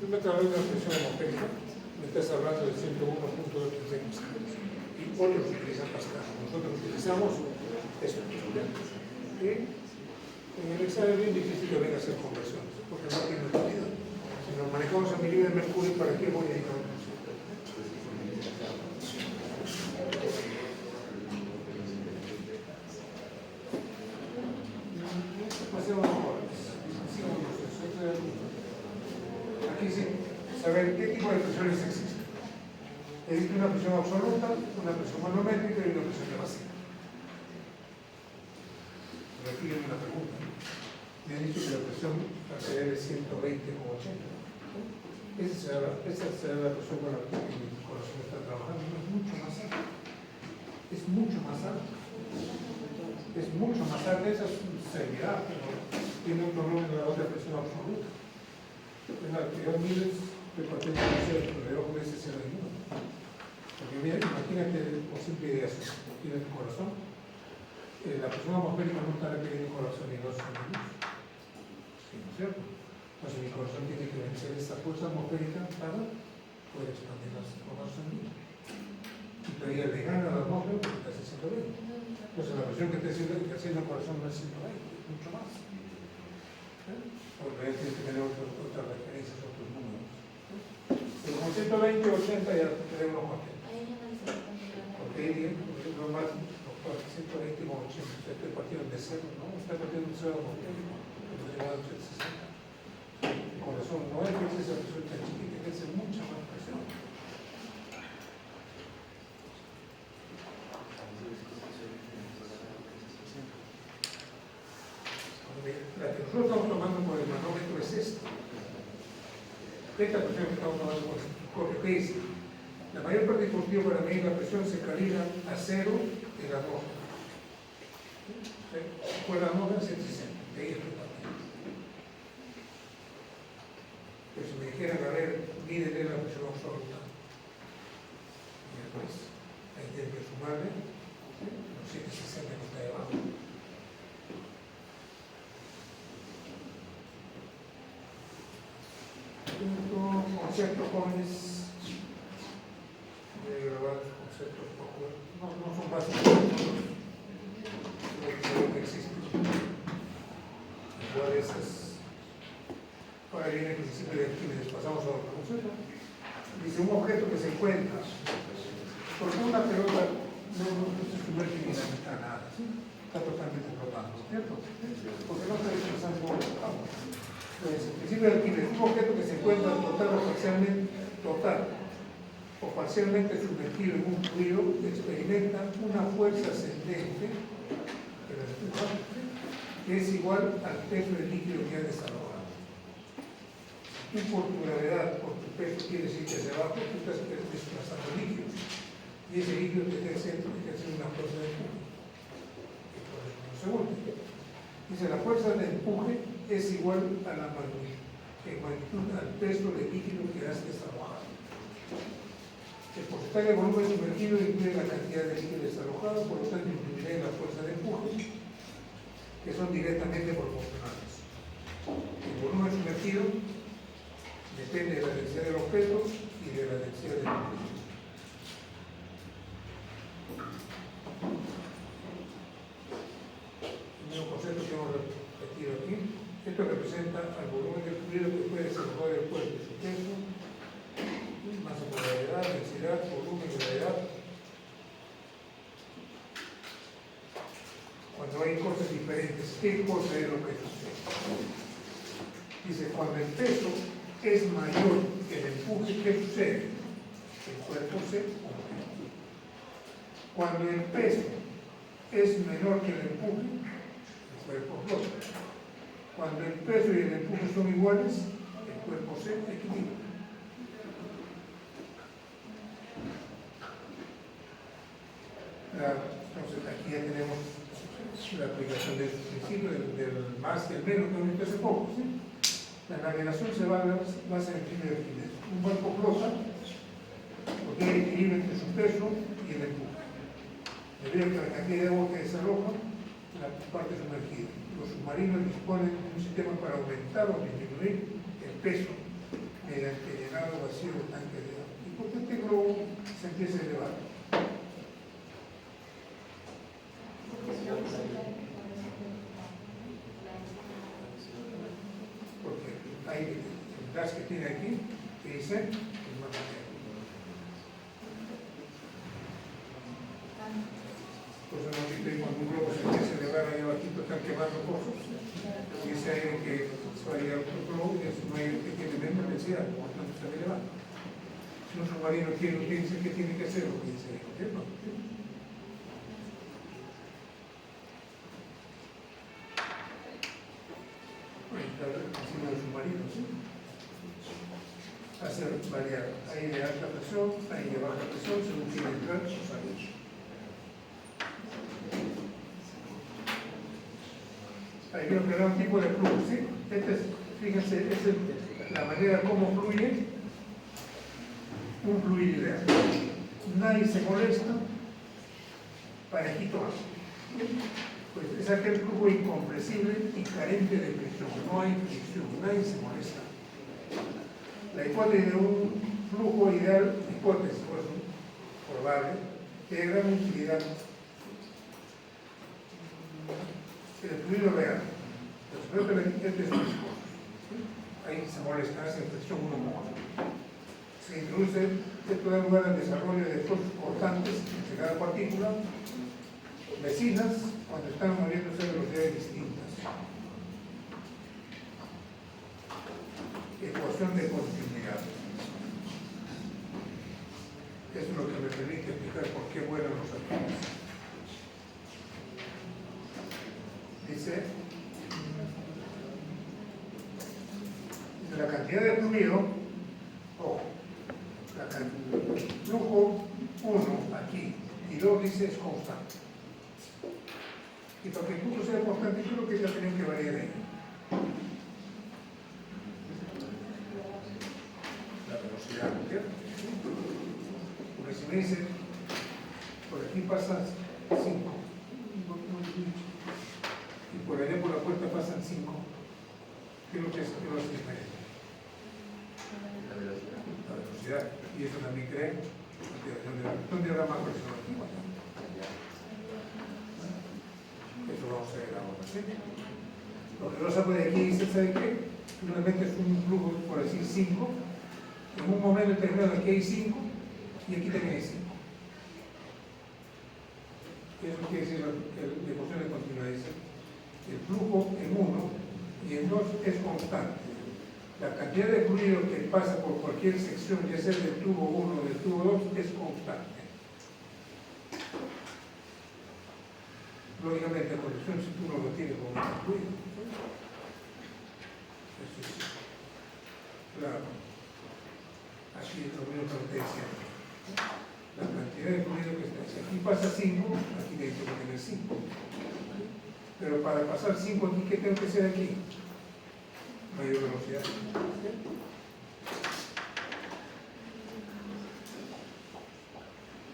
Tú me estás hablando de una presión atmosférica, me estás hablando de 101.2 pascales. Y otros utilizan Pascal. Nosotros utilizamos eso. Y en el examen es bien difícil que venga a hacer conversiones, porque no tiene utilidad. Si nos manejamos a milímetros de mercurio, ¿para qué voy a ir a un concepto? Pasemos mejor. Aquí sí, saber qué tipo de presiones existen. Existe una presión absoluta, una presión manométrica y una presión de vacío. Pero aquí viene una pregunta. Me han dicho que la presión arterial es 120,80. Esa será la presión con la que mi corazón está trabajando. No es mucho más alta. Es mucho más alta. Es mucho más alta. Esa es servirá, pero tiene un problema en la otra presión absoluta. En la actividad miles de patentes de debajo de ese 0,1. Porque mira, imagínate por simple idea, si tienes tu corazón. La presión atmosférica no está requiriendo corazón ni 2 centímetros. Sí, ¿no es cierto? Entonces mi corazón tiene que vencer esta fuerza atmosférica para poder expandir las cosas sanguíneas. Y todavía le gana la atmósfera porque está hace 120. Entonces la presión que está haciendo el corazón no es 120, es mucho más. Porque ahí tienes que tener otras referencias, otros números. Pero con 120 o 80 ya tenemos contentos. Porque ahí es normal. 120 como 80, estoy partiendo de cero, ¿no? Está partiendo de cero atmosférico, pero llegado a 160. El corazón no es que esa presión tan chiquita, es mucha más presión. La que nosotros estamos tomando por el manómetro es esta. Esta presión que estamos tomando por el estetoscopio, ¿qué dice? La mayor parte del dispositivo para medir la presión se calibra a cero en la atmósfera. Por la atmósfera 160, de ahí es repartido. Pero si me dijeran, a ver, mídele la presión absoluta. Y después, ahí tiene que sumarle los 760 que está debajo. Conceptos jóvenes. Voy a grabar los conceptos poco. No son básicos. Lo que existe. Igual esas. Ahora viene el principio de Arquímedes. Pasamos a otro concepto. Dice un objeto que se encuentra. Porque una pelota no se sumerge ni la mitad nada. ¿Sí? Está totalmente flotando, ¿cierto? Porque no está desplazando como flotamos. Entonces, el principio de Arquímedes, un objeto que se encuentra total o parcialmente sumergido en un fluido experimenta una fuerza ascendente que es igual al peso del líquido que ha desalojado. Tú por tu gravedad, por tu peso, quiere decir que hacia abajo tú estás desplazando líquidos y ese líquido te ejerce una fuerza de empuje. Y por eso nos segundo. Dice, la fuerza de empuje es igual a la magnitud, en magnitud al peso del líquido que has desalojado. El porcentaje de volumen sumergido incluye la cantidad de líquido desalojado, por lo tanto incluirá la fuerza de empuje, que son directamente proporcionales. El volumen sumergido depende de la densidad del objeto y de la densidad del empuje. Un concepto que hemos repetido aquí. Esto representa al volumen del fluido que puede desalojar el cuerpo y su peso, masa por gravedad, densidad, volumen, gravedad. Cuando hay cosas diferentes, ¿qué cosa es lo que sucede? Dice, cuando el peso es mayor que el empuje, ¿qué sucede? El cuerpo se hunde. Cuando el peso es menor que el empuje, el cuerpo flota. Cuando el peso y el empuje son iguales, el cuerpo se equilibra. Entonces aquí ya tenemos la aplicación de este principio del más y el menos que hemos visto hace poco. ¿Sí? La navegación se basa en el primer equilibrio. Un barco flota porque hay equilibrio entre su peso y el empuje. Debido a que la cantidad de agua que desaloja la parte sumergida. Los submarinos disponen de un sistema para aumentar o disminuir el peso mediante llenado vacío del tanque de agua. ¿Y por qué este globo se empieza a elevar? Porque hay el gas que tiene aquí que dice que es más ligero. Entonces hemos visto que cuando un globo se empieza a elevar ahí abajito están quemando cosas y ese aire que se va a llegar a otro globo y es un aire que tiene menos densidad, por lo tanto se va a elevar. Si un submarino tiene un dice que tiene que hacer lo que dice ahí, ¿no? Encima del submarino, ¿sí? Hacer variar aire de alta presión, aire de baja presión, según quiera entrar sus aires. Ahí veo que da un tipo de flujo, ¿sí? Fíjense, esta es la manera como fluye un fluido ideal. Nadie se molesta, parejito va. Pues es aquel flujo incompresible y carente de fricción. No hay fricción, nadie se molesta. La hipótesis de un flujo ideal, hipótesis, pues, probable, tiene gran utilidad. El fluido real, pero es de sus cosas. Ahí se molesta, hace fricción uno con otro. Se introduce, esto da lugar al desarrollo de fuerzas cortantes entre cada partícula, vecinas, cuando están moviéndose a velocidades distintas. Ecuación de continuidad. Eso es lo que me permite explicar por qué vuelan los átomos. Dice, la cantidad de fluido, ojo, el flujo 1 aquí y 2 dice es constante. Y para que el flujo sea constante, creo que ya tienen que variar ahí. La velocidad, ¿cierto? Porque si me dicen, por aquí pasa 5, y por allá por la puerta pasan 5, ¿qué es lo que hace diferente? La velocidad. La velocidad. Y eso también creen, ¿dónde habrá más presión aquí? Eso vamos a ver ahora, ¿sí? Lo que Rosa pone aquí dice, ¿sabe qué? Realmente es un flujo, por decir 5. En un momento determinado aquí hay 5 y aquí también hay 5. Eso quiere decir que la ecuación de continuidad dice el flujo en 1 y en 2 es constante. La cantidad de fluido que pasa por cualquier sección, ya sea del tubo 1 o del tubo 2, es constante. Lógicamente, la conexión si tú no lo tienes con un fluido. Eso es claro. Así es lo mismo que te decía. La cantidad de fluido que está. Si aquí pasa 5, aquí tiene que tener 5. Pero para pasar 5 aquí, ¿qué tengo que hacer aquí? Mayor velocidad.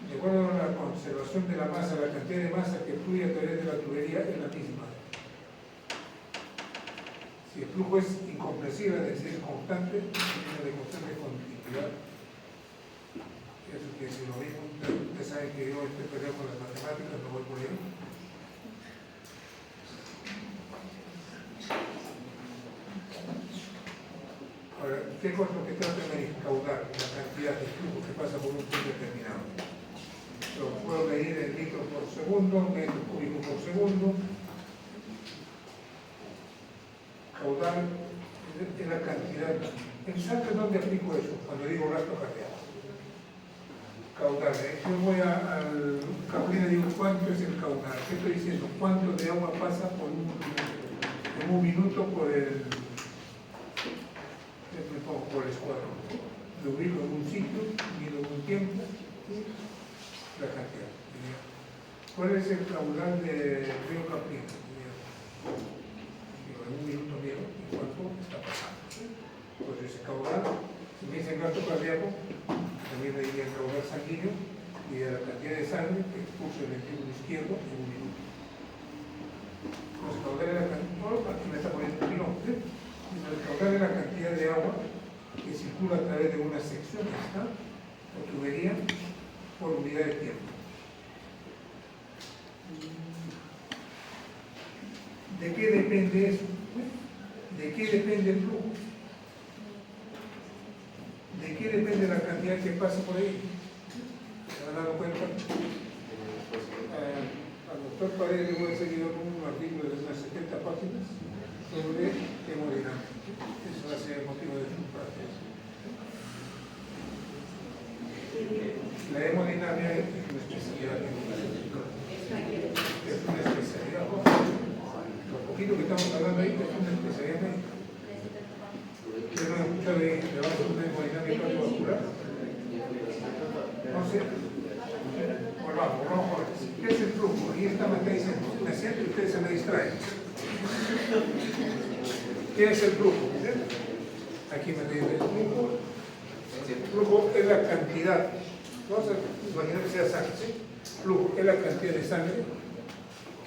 De acuerdo a la conservación de la masa, la cantidad de masa que fluye a través de la tubería es la misma. Si el flujo es incompresible, es decir, constante, tiene de constante continuidad. Eso quiere decir lo mismo. Ustedes saben que yo estoy peleado con las matemáticas, no voy por ahí. Ahora, ¿qué cosa que trata de caudar? La cantidad de flujo que pasa por un punto determinado. Lo puedo medir en litros por segundo, metros cúbicos por segundo. Caudal es la cantidad. ¿Saben dónde aplico eso? Cuando digo gasto cardíaco. Caudal. Yo voy al cabrón y digo cuánto es el caudal. ¿Qué estoy diciendo? ¿Cuánto de agua pasa por en un minuto por el escuadrón? Lo ubico en un sitio, mido un tiempo, la cantidad. ¿Cuál es el caudal del río Caprino? En un minuto mido y cuánto está pasando. Pues ese caudal, si me dicen gasto cardíaco, también me diría el caudal sanguíneo y de la cantidad de sangre que expulsa el ventrículo izquierdo en un minuto. Pues el caudal de la cantidad, aquí me está poniendo un pilón, el caudal de la cantidad de agua que circula a través de una sección o tubería por unidad de tiempo. ¿De qué depende eso? ¿De qué depende el flujo? ¿De qué depende la cantidad que pasa por ahí? ¿Se han dado cuenta? Al doctor Paredes le voy a seguir un artículo de unas 70 páginas sobre hemodinámica. Eso va a ser el motivo de su práctica. La hemodinámica es una especialidad. Es una especialidad. Lo poquito que estamos hablando ahí es una especialidad médica. Yo no he escuchado de una hemodinámica cardiovascular. Entonces, volvamos. ¿Qué es el flujo? Y esta me está diciendo, me siento y ustedes se me distraen. ¿Qué es el flujo? Aquí me dice el flujo. El flujo es la cantidad. Vamos a imaginar que sea sangre. ¿Sí? Flujo es la cantidad de sangre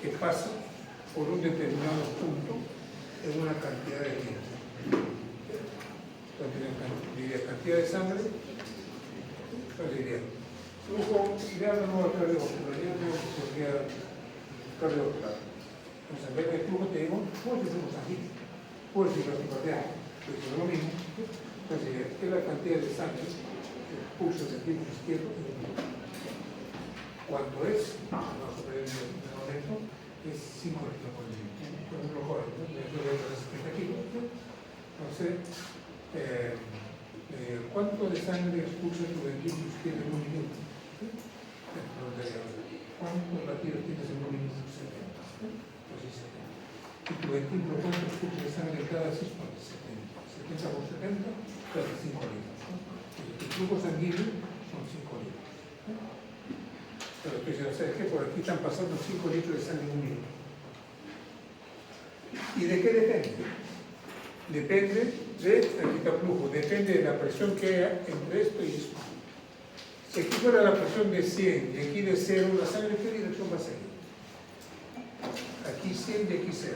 que pasa por un determinado punto en una cantidad de tiempo. Diría cantidad de sangre, entonces diría flujo, ya no cardiovascular, ya no sería cardiovascular. Entonces en vez de flujo te digo, pues es flujo sanguíneo, pues es gasto cardíaco, pues es lo mismo. Entonces diría, es la cantidad de sangre que pulsa el ventrículo izquierdo en un minuto. ¿Cuánto es? Vamos a ver en el momento, es 5 litros por minuto. Por ejemplo, joven, yo voy a 70 kilos. Entonces, ¿cuánto de sangre expulsa tu ventrículo izquierdo en un minuto? ¿Cuántos latidos tienes en un minuto? 70. Pues sí, 70. ¿Y tu ventrículo cuánto expulsa de sangre cada 6 por 70? 70 por 70, casi 5 litros. El flujo sanguíneo son 5 litros. Pero tú dices, ¿sabes qué? Por aquí están pasando 5 litros de sangre en un minuto. ¿Y de qué depende? Depende de, aquí está flujo, depende de la presión que haya entre esto y esto. Si aquí fuera la presión de 100 y aquí de 0, la sangre, ¿qué dirección va a seguir? Aquí 100 y aquí 0.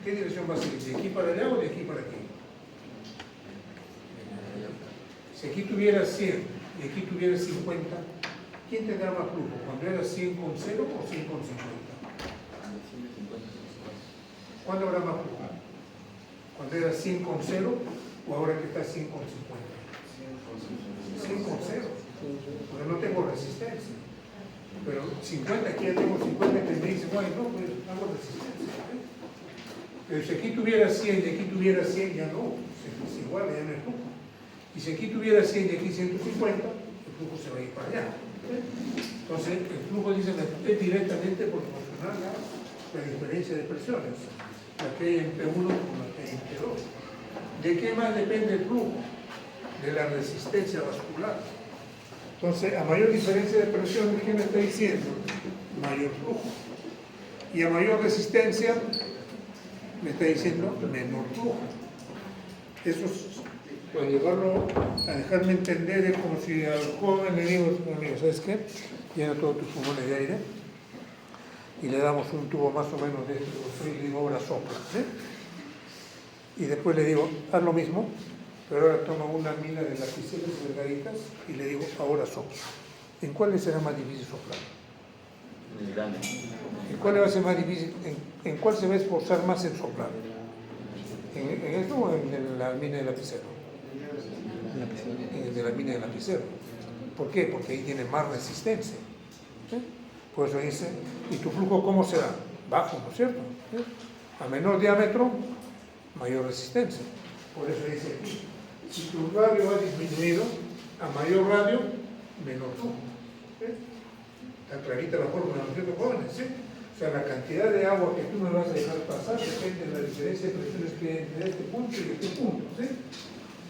¿Qué dirección va a seguir? ¿De aquí para allá o de aquí para aquí? Si aquí tuviera 100 y aquí tuviera 50, ¿quién tendrá más flujo? ¿Cuando era 100 con 0 o 100 con 50? ¿Cuándo habrá más flujo? ¿Cuando era 100 con 0 o ahora que está 100 con 50? 100 con 0. Porque no tengo resistencia. Pero 50, aquí ya tengo 50 que me dicen, bueno, no, pues hago resistencia. Pero si aquí tuviera 100 y aquí tuviera 100, ya no. Es igual, ya no es flujo. Y si aquí tuviera 100 y aquí 150, el flujo se va a ir para allá. Entonces, el flujo dice es directamente proporcional a la diferencia de presiones. La que hay entre 1 con la que hay entre 2. ¿De qué más depende el flujo? De la resistencia vascular. Entonces, a mayor diferencia de presión, ¿qué me está diciendo? Mayor flujo. Y a mayor resistencia, me está diciendo menor flujo. Eso es, para llevarlo a dejarme entender, es como si al joven le digo, amigo, ¿sabes qué? Llena todos tus pulmones de aire y le damos un tubo más o menos de esto, y le digo, ahora sopla. Y después le digo, haz lo mismo, pero ahora toma una mina de lapiceros delgaditas y le digo, ahora sopla. ¿En cuál será más difícil soplar? El grande. ¿En cuál va a ser más difícil? ¿En cuál se va a esforzar más en soplar? ¿En esto o en la mina de lapicero? En el de la mina de lapicero. ¿Por qué? Porque ahí tiene más resistencia. Por eso dice, ¿y tu flujo cómo será? Bajo, ¿no es cierto? A menor diámetro, mayor resistencia. Por eso dice aquí, si tu radio ha disminuido, a mayor radio, menor flujo. Está clarita la fórmula, ¿no es cierto, jóvenes? ¿Sí? O sea, la cantidad de agua que tú me vas a dejar pasar depende de la diferencia de presiones que hay entre este punto y este punto. ¿Sí?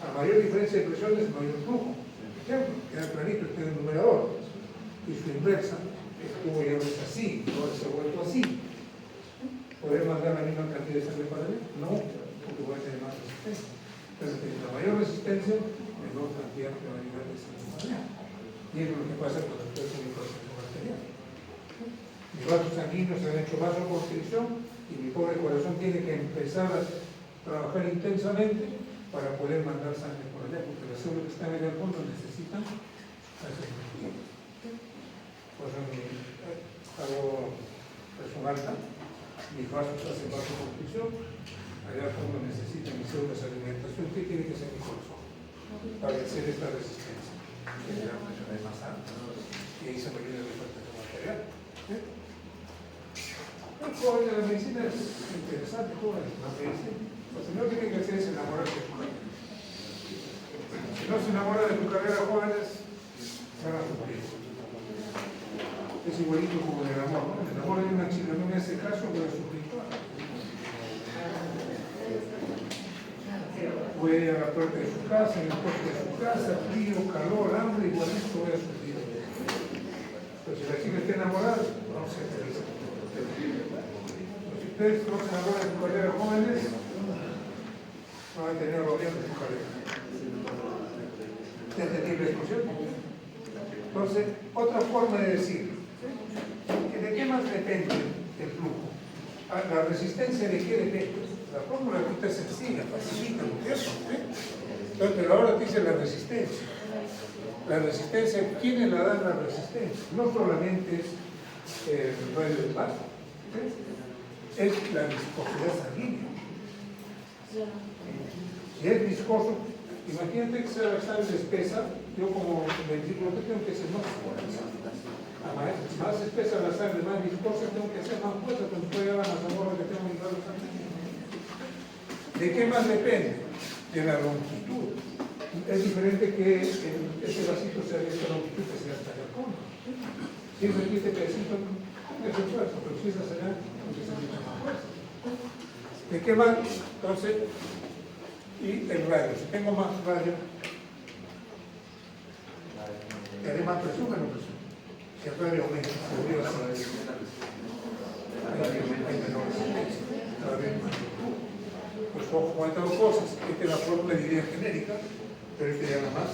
A mayor diferencia de presiones, mayor flujo. Por ejemplo, queda clarito este es el numerador. Y su inversa, el tubo ya no es así, ahora se ha vuelto así. ¿Podré mandar la misma cantidad de sangre para él? No, porque voy a tener más resistencia. Entonces, la mayor resistencia, menor cantidad que va a llegar de sangre para él. Y es lo que pasa cuando estoy con mi proceso arterial. Mis vasos sanguíneos se han hecho vasoconstricción y mi pobre corazón tiene que empezar a trabajar intensamente para poder mandar sangre por allá, porque las células que están en el fondo necesitan sangre. Por eso hago presión alta, mis vasos hacen vasoconstricción, allá al fondo necesitan mis células de alimentación. ¿Qué tiene que ser mi corazón? Para vencer esta resistencia. Que la presión es más alta, y ahí se me viene la hipertensión arterial. El joven de la medicina es interesante, joven, la medicina. Lo primero que tiene que hacer es enamorarse de su carrera. Si no se enamora de tu carrera, jóvenes, van a sufrir. Es igualito como el amor, ¿no? El amor de una chica no me hace caso, voy a sufrir. Voy a ir a la puerta de su casa, en el puerto de su casa, frío, calor, hambre, igualito voy a sufrir. Pero si la chica está enamorada, no se feliz. Si ustedes no se enamoran de su carrera, jóvenes, van a tener problemas de su carrera. ¿Se entendible la expresión? Entonces, otra forma de decir, ¿de qué más depende el flujo? ¿La resistencia de qué depende? La fórmula ahorita es sencilla, facilita, ¿no es cierto? Entonces, pero ahora te dice la resistencia. La resistencia, ¿quiénes la dan la resistencia? No solamente es el radio del vaso, es la viscosidad sanguínea. Si es viscoso, imagínate que sea la sangre espesa, yo como ventrículo tengo que ser más fuerza. Más espesa la sangre, más viscosa, tengo que ser más fuerza, cuando estoy a la mazamorra que tengo en mi radio sanguíneo. ¿De qué más depende? De la longitud. Es diferente que ese vasito sea de esta longitud que sea hasta el fondo. Si es aquí este pedacito, no es fuerza, pero si es hacia allá, entonces es mucha más fuerza. ¿De qué más? Entonces, y el radio. Si tengo más radio, ¿haré más presión o menos presión? Si el radio aumenta, seguro así. Hay menor resistencia. Cada vez más. Pues ojo, han dado cosas. Esta es la fórmula de idea genérica, pero esta ya nada más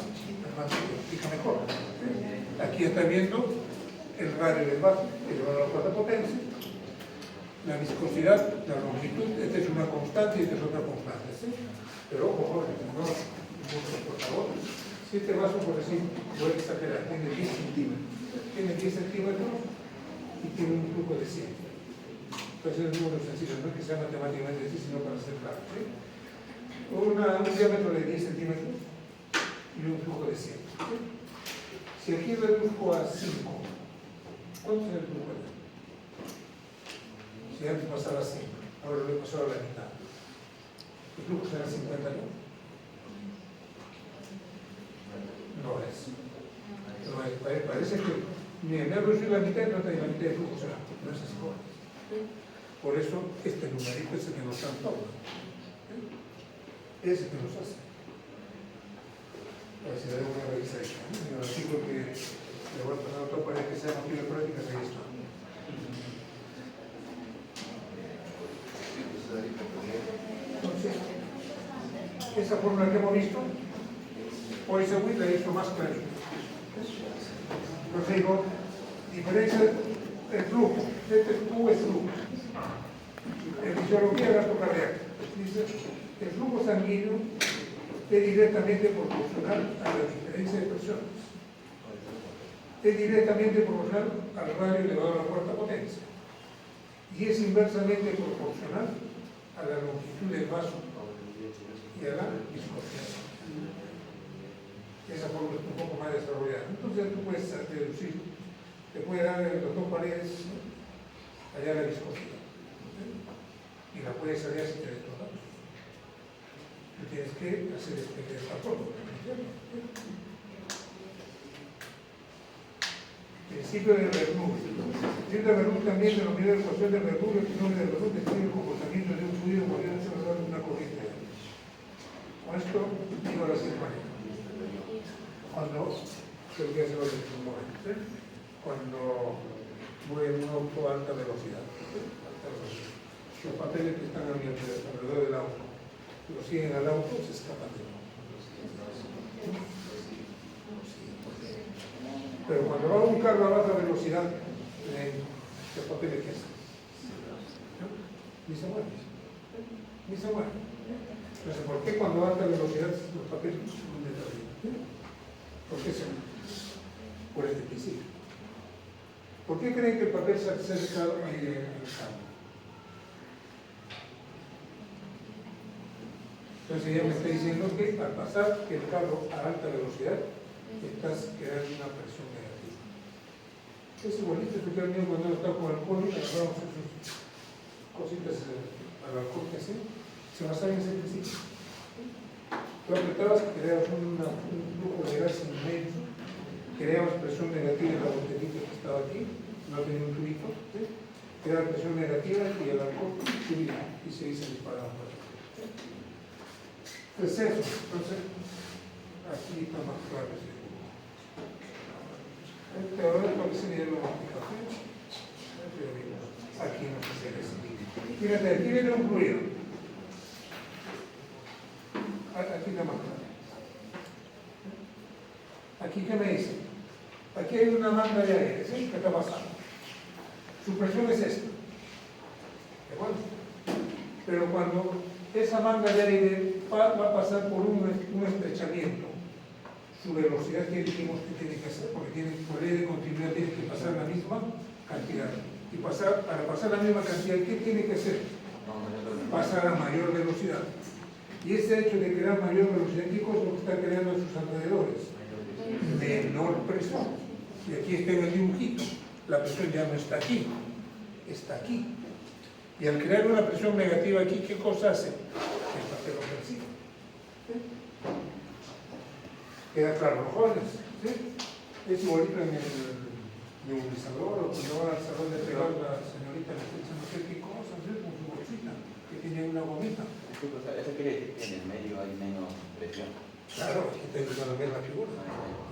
explica mejor. Aquí está viendo el radio del vaso, elevado a la cuarta potencia, la viscosidad, la longitud, esta es una constante y esta es otra constante. ¿Sí? Pero ojo, jóvenes, no, por favor. Si este vaso, por decir, voy a exagerar, tiene 10 centímetros. Tiene 10 centímetros y tiene un flujo de 100. Entonces es número sencillo, no es que sea matemáticamente así, sino para ser claro. ¿Sí? Un diámetro de 10 centímetros y un flujo de 100. ¿Sí? Si aquí reduzco a 5, ¿cuánto es el flujo? Si antes pasaba a 5, ahora lo he pasado a la mitad. ¿El flujo será 50 no? No es. No es. Parece que me ha reducido la mitad y no está la mitad de flujo será. No es así. Por eso, este numerito es el que nos dan todos. Es el que nos hace. A ver si le doy una revisa ahí. En el artículo que le voy a pasar a otro para que sea motivo de práctica, ahí está. Esa fórmula que hemos visto, hoy Sewell la he hecho más clarita. Entonces digo, diferencia el flujo. Este Q es flujo. En fisiología gasto cardíaco. Dice, el flujo sanguíneo es directamente proporcional a la diferencia de presiones. Es directamente proporcional al radio elevado a la cuarta potencia. Y es inversamente proporcional a la longitud del vaso y a la viscosidad. Esa forma es un poco más desarrollada. Entonces tú puedes deducir, te puede dar el doctor Paredes allá la viscosidad. Y la puedes hallar si te des los datos. Tú tienes que hacer de esta forma. Principio de Bernoulli. El principio de Bernoulli también denomina la ecuación de Bernoulli. El nombre de Bernoulli describe el comportamiento de un fluido moviéndose alrededor de una corriente de aire. Con esto digo la siguiente manera. Cuando, creo que ya se va a decir un momento, cuando mueve un auto a alta velocidad, los papeles que están alrededor del auto, lo siguen al auto, se escapan del auto. Pero cuando va un carro a baja velocidad, los papeles que hacen, ni se mueven. Ni se mueven. Entonces, ¿por qué cuando va a alta velocidad los papeles suben de arriba? ¿Por qué se mueven? Por este principio. ¿Por qué creen que el papel se acerca al carro? Entonces ella me está diciendo que al pasar el carro a alta velocidad, estás creando una presión negativa. Es igualito, especialmente cuando uno está con alcohol, agarramos esas cositas al alcohol que hacen, se basaba en ese principio. Tú apretabas, creabas un flujo de gas inmenso, creabas presión negativa en la botellita que estaba aquí, no tenía un tubito, creaba presión negativa y el alcohol subía y se disparaba. Entonces eso, aquí está más claro. Ahora lo que sería la multiplicación. Aquí no se hace eso. Fíjate, aquí viene un fluido. Aquí está más claro. Aquí, ¿qué me dice? Aquí hay una manga de aire, ¿sí? ¿Qué está pasando? Su presión es esta. ¿De acuerdo? Pero cuando esa manga de aire va a pasar por un estrechamiento, su velocidad que dijimos que tiene que hacer, porque por ley de continuidad tiene que pasar la misma cantidad. Y para pasar la misma cantidad, ¿qué tiene que hacer? Pasar a mayor velocidad. Y ese hecho de crear mayor velocidad, ¿qué cosa es lo que está creando en sus alrededores? Menor presión. Y aquí está en el dibujito. La presión ya no está aquí, está aquí. Y al crear una presión negativa aquí, ¿qué cosa hace? El papel lo percibe. ¿Sí? Queda claro, los jóvenes. ¿Sí? Es igualito en el nebulizador o cuando va al salón de pegar la señorita le está echando no sé qué cosa, ¿sí? Con su bolsita, que tiene una gomita. Disculpe, o sea, ¿eso quiere decir que en el medio hay menos presión? Claro, aquí está intentando ver la figura.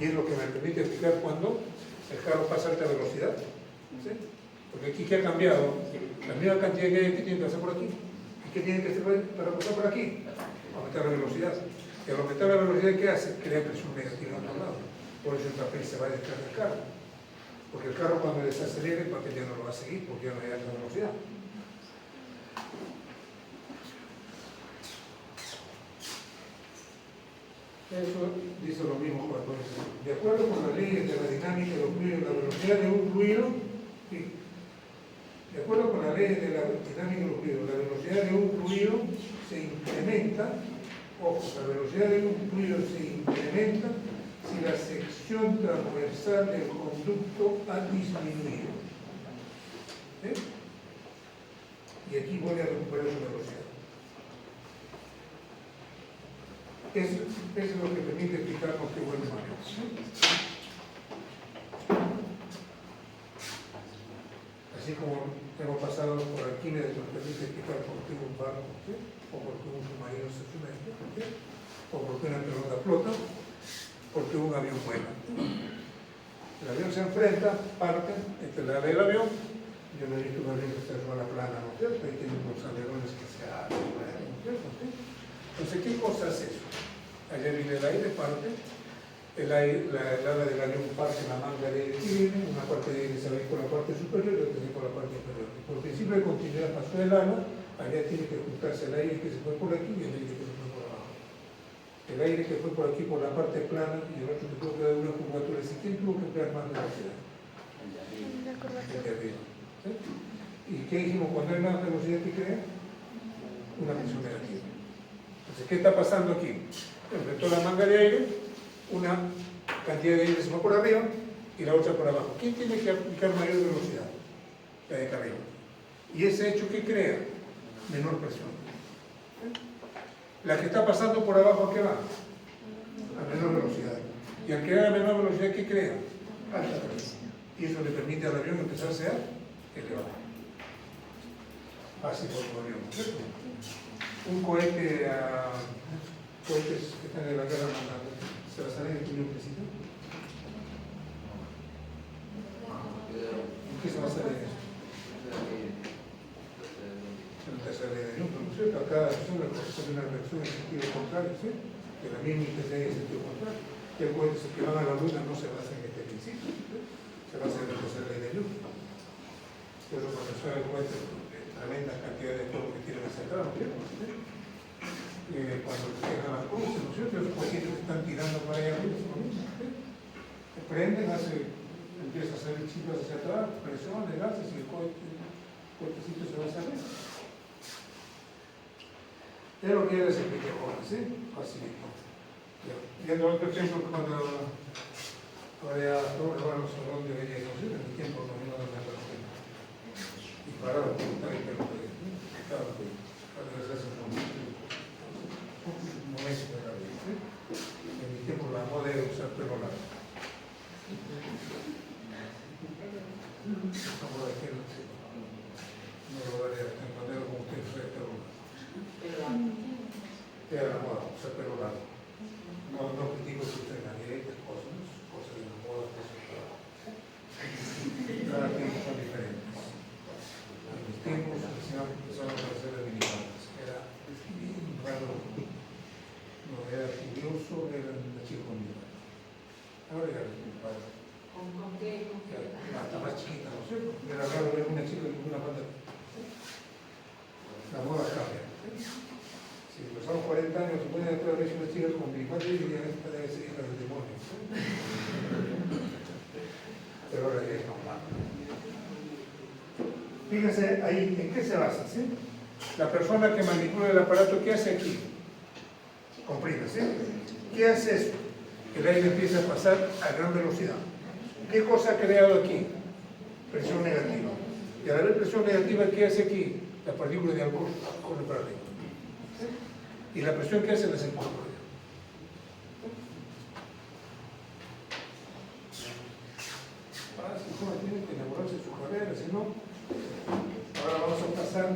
Y es lo que me permite explicar cuando el carro pasa a alta velocidad. ¿Sí? Porque aquí, ¿qué ha cambiado? La misma cantidad que hay aquí tiene que pasar por aquí. ¿Y qué tiene que hacer para pasar por aquí? Aumentar la velocidad. Y al aumentar la velocidad, ¿qué hace? Crea presión negativa a otro lado. Por eso el papel se va detrás del carro. Porque el carro cuando desacelera, el papel ya no lo va a seguir porque ya no hay alta velocidad. Eso dice lo mismo cuando dice, de acuerdo con las leyes de la dinámica de los fluidos, la velocidad de un fluido, sí, de acuerdo con las leyes de la dinámica de los fluidos, la velocidad de un fluido se incrementa, ojo, la velocidad de un fluido se incrementa si la sección transversal del conducto ha disminuido. ¿Sí? Y aquí voy a recuperar su velocidad. Eso es lo que permite explicarnos qué buen manejo. Así como hemos pasado por Arquímedes, nos permite explicar por qué un barco, ¿sí? O por qué un submarino se sumerge, ¿sí? O por qué una pelota flota, por qué un avión vuela. El avión se enfrenta, parte, entre la ala y el avión. Yo no he visto un avión que se suba a la plana, ¿no es cierto? Ahí tiene unos alerones que se abren, ¿no es cierto? Entonces, ¿qué cosa es eso? aire parte, el ala del avión parte en la manga de aire que viene, una parte de aire se va a ir por la parte superior y otra se va por la parte inferior. Y por principio de continuidad pasó el ala, allá tiene que juntarse el aire que se fue por aquí y el aire que se fue por abajo. El aire que fue por aquí por la parte plana y el otro que tuvo que dar una curvatura, si quién tuvo que emplear más velocidad. El de arriba. ¿Sí? ¿Y qué dijimos cuando hay más velocidad que crea? Una presión negativa. Entonces, ¿qué está pasando aquí? Enfrentó la manga de aire, una cantidad de aire se va por arriba y la otra por abajo. ¿Quién tiene que aplicar mayor velocidad? La de acá arriba. Y ese hecho que crea menor presión. La que está pasando por abajo, ¿a qué va? A menor velocidad. Y al crear a menor velocidad, ¿qué crea? Alta presión. Y eso le permite al avión empezarse a elevar. Así por el avión, ¿cierto? Un cohete cohetes que están en la guerra mandando, ¿se va a salir de un principio? ¿En qué se va a salir eso? En la tercera ley de Newton, ¿no es cierto? A cada acción le corresponde una reacción en sentido contrario, ¿sí? Que la misma intensidad en sentido contrario. Y el cohete que van a la luna no se basa en este principio, ¿sí? Se basa en la tercera ley de Newton. Pero cuando suena el cohete, tremenda cantidad de polvo que tienen hacia atrás, ¿no? Cuando dejan las cosas, ¿no es cierto? Los cohetes que están tirando para allá arriba, ¿no? Se prenden, empieza a hacer chispas hacia atrás, presión de gases y el cohetecito se va a salir. Es lo que ya les expliqué ahora, ¿sí? Facilito. Viendo otro ejemplo, cuando ahora ya todos los salón de belleza, ¿no? En el tiempo no me dan la razón. Y para la pregunta de que cada vez hace un momento de la vida. En mi tiempo la moda era usar pelo largo. Como de que no lo daría tan manera como usted fue pelo largo. Era la moda, usar pelo largo. No critico si usted en la directa, cosas de la moda, cosas de la. Cada tiempo son diferentes. En mis tiempos empezaron a hacer de militantes. Era bien raro. No era curioso, era una chica conmigo. Ahora ya mi padre. ¿Con qué? Hasta más chiquita, ¿no es cierto? Era raro ver una chica con una banda. La moda cambia. Si pasaron 40 años, se pueden otra vez una chica con mi padre y dirían esta debe ser hija del demonio. Pero ahora ya es normal. Fíjense ahí, ¿en qué se basa? ¿Sí? La persona que manipula el aparato, ¿qué hace aquí? Comprime, ¿sí? ¿Qué hace eso? El aire empieza a pasar a gran velocidad. ¿Qué cosa ha creado aquí? Presión negativa. Y al haber presión negativa, ¿qué hace aquí? La partícula de alcohol corre para arriba. ¿Y la presión que hace? La se incorpora. Ahora, si uno tiene que enamorarse de su carrera, si no, ahora vamos a pasar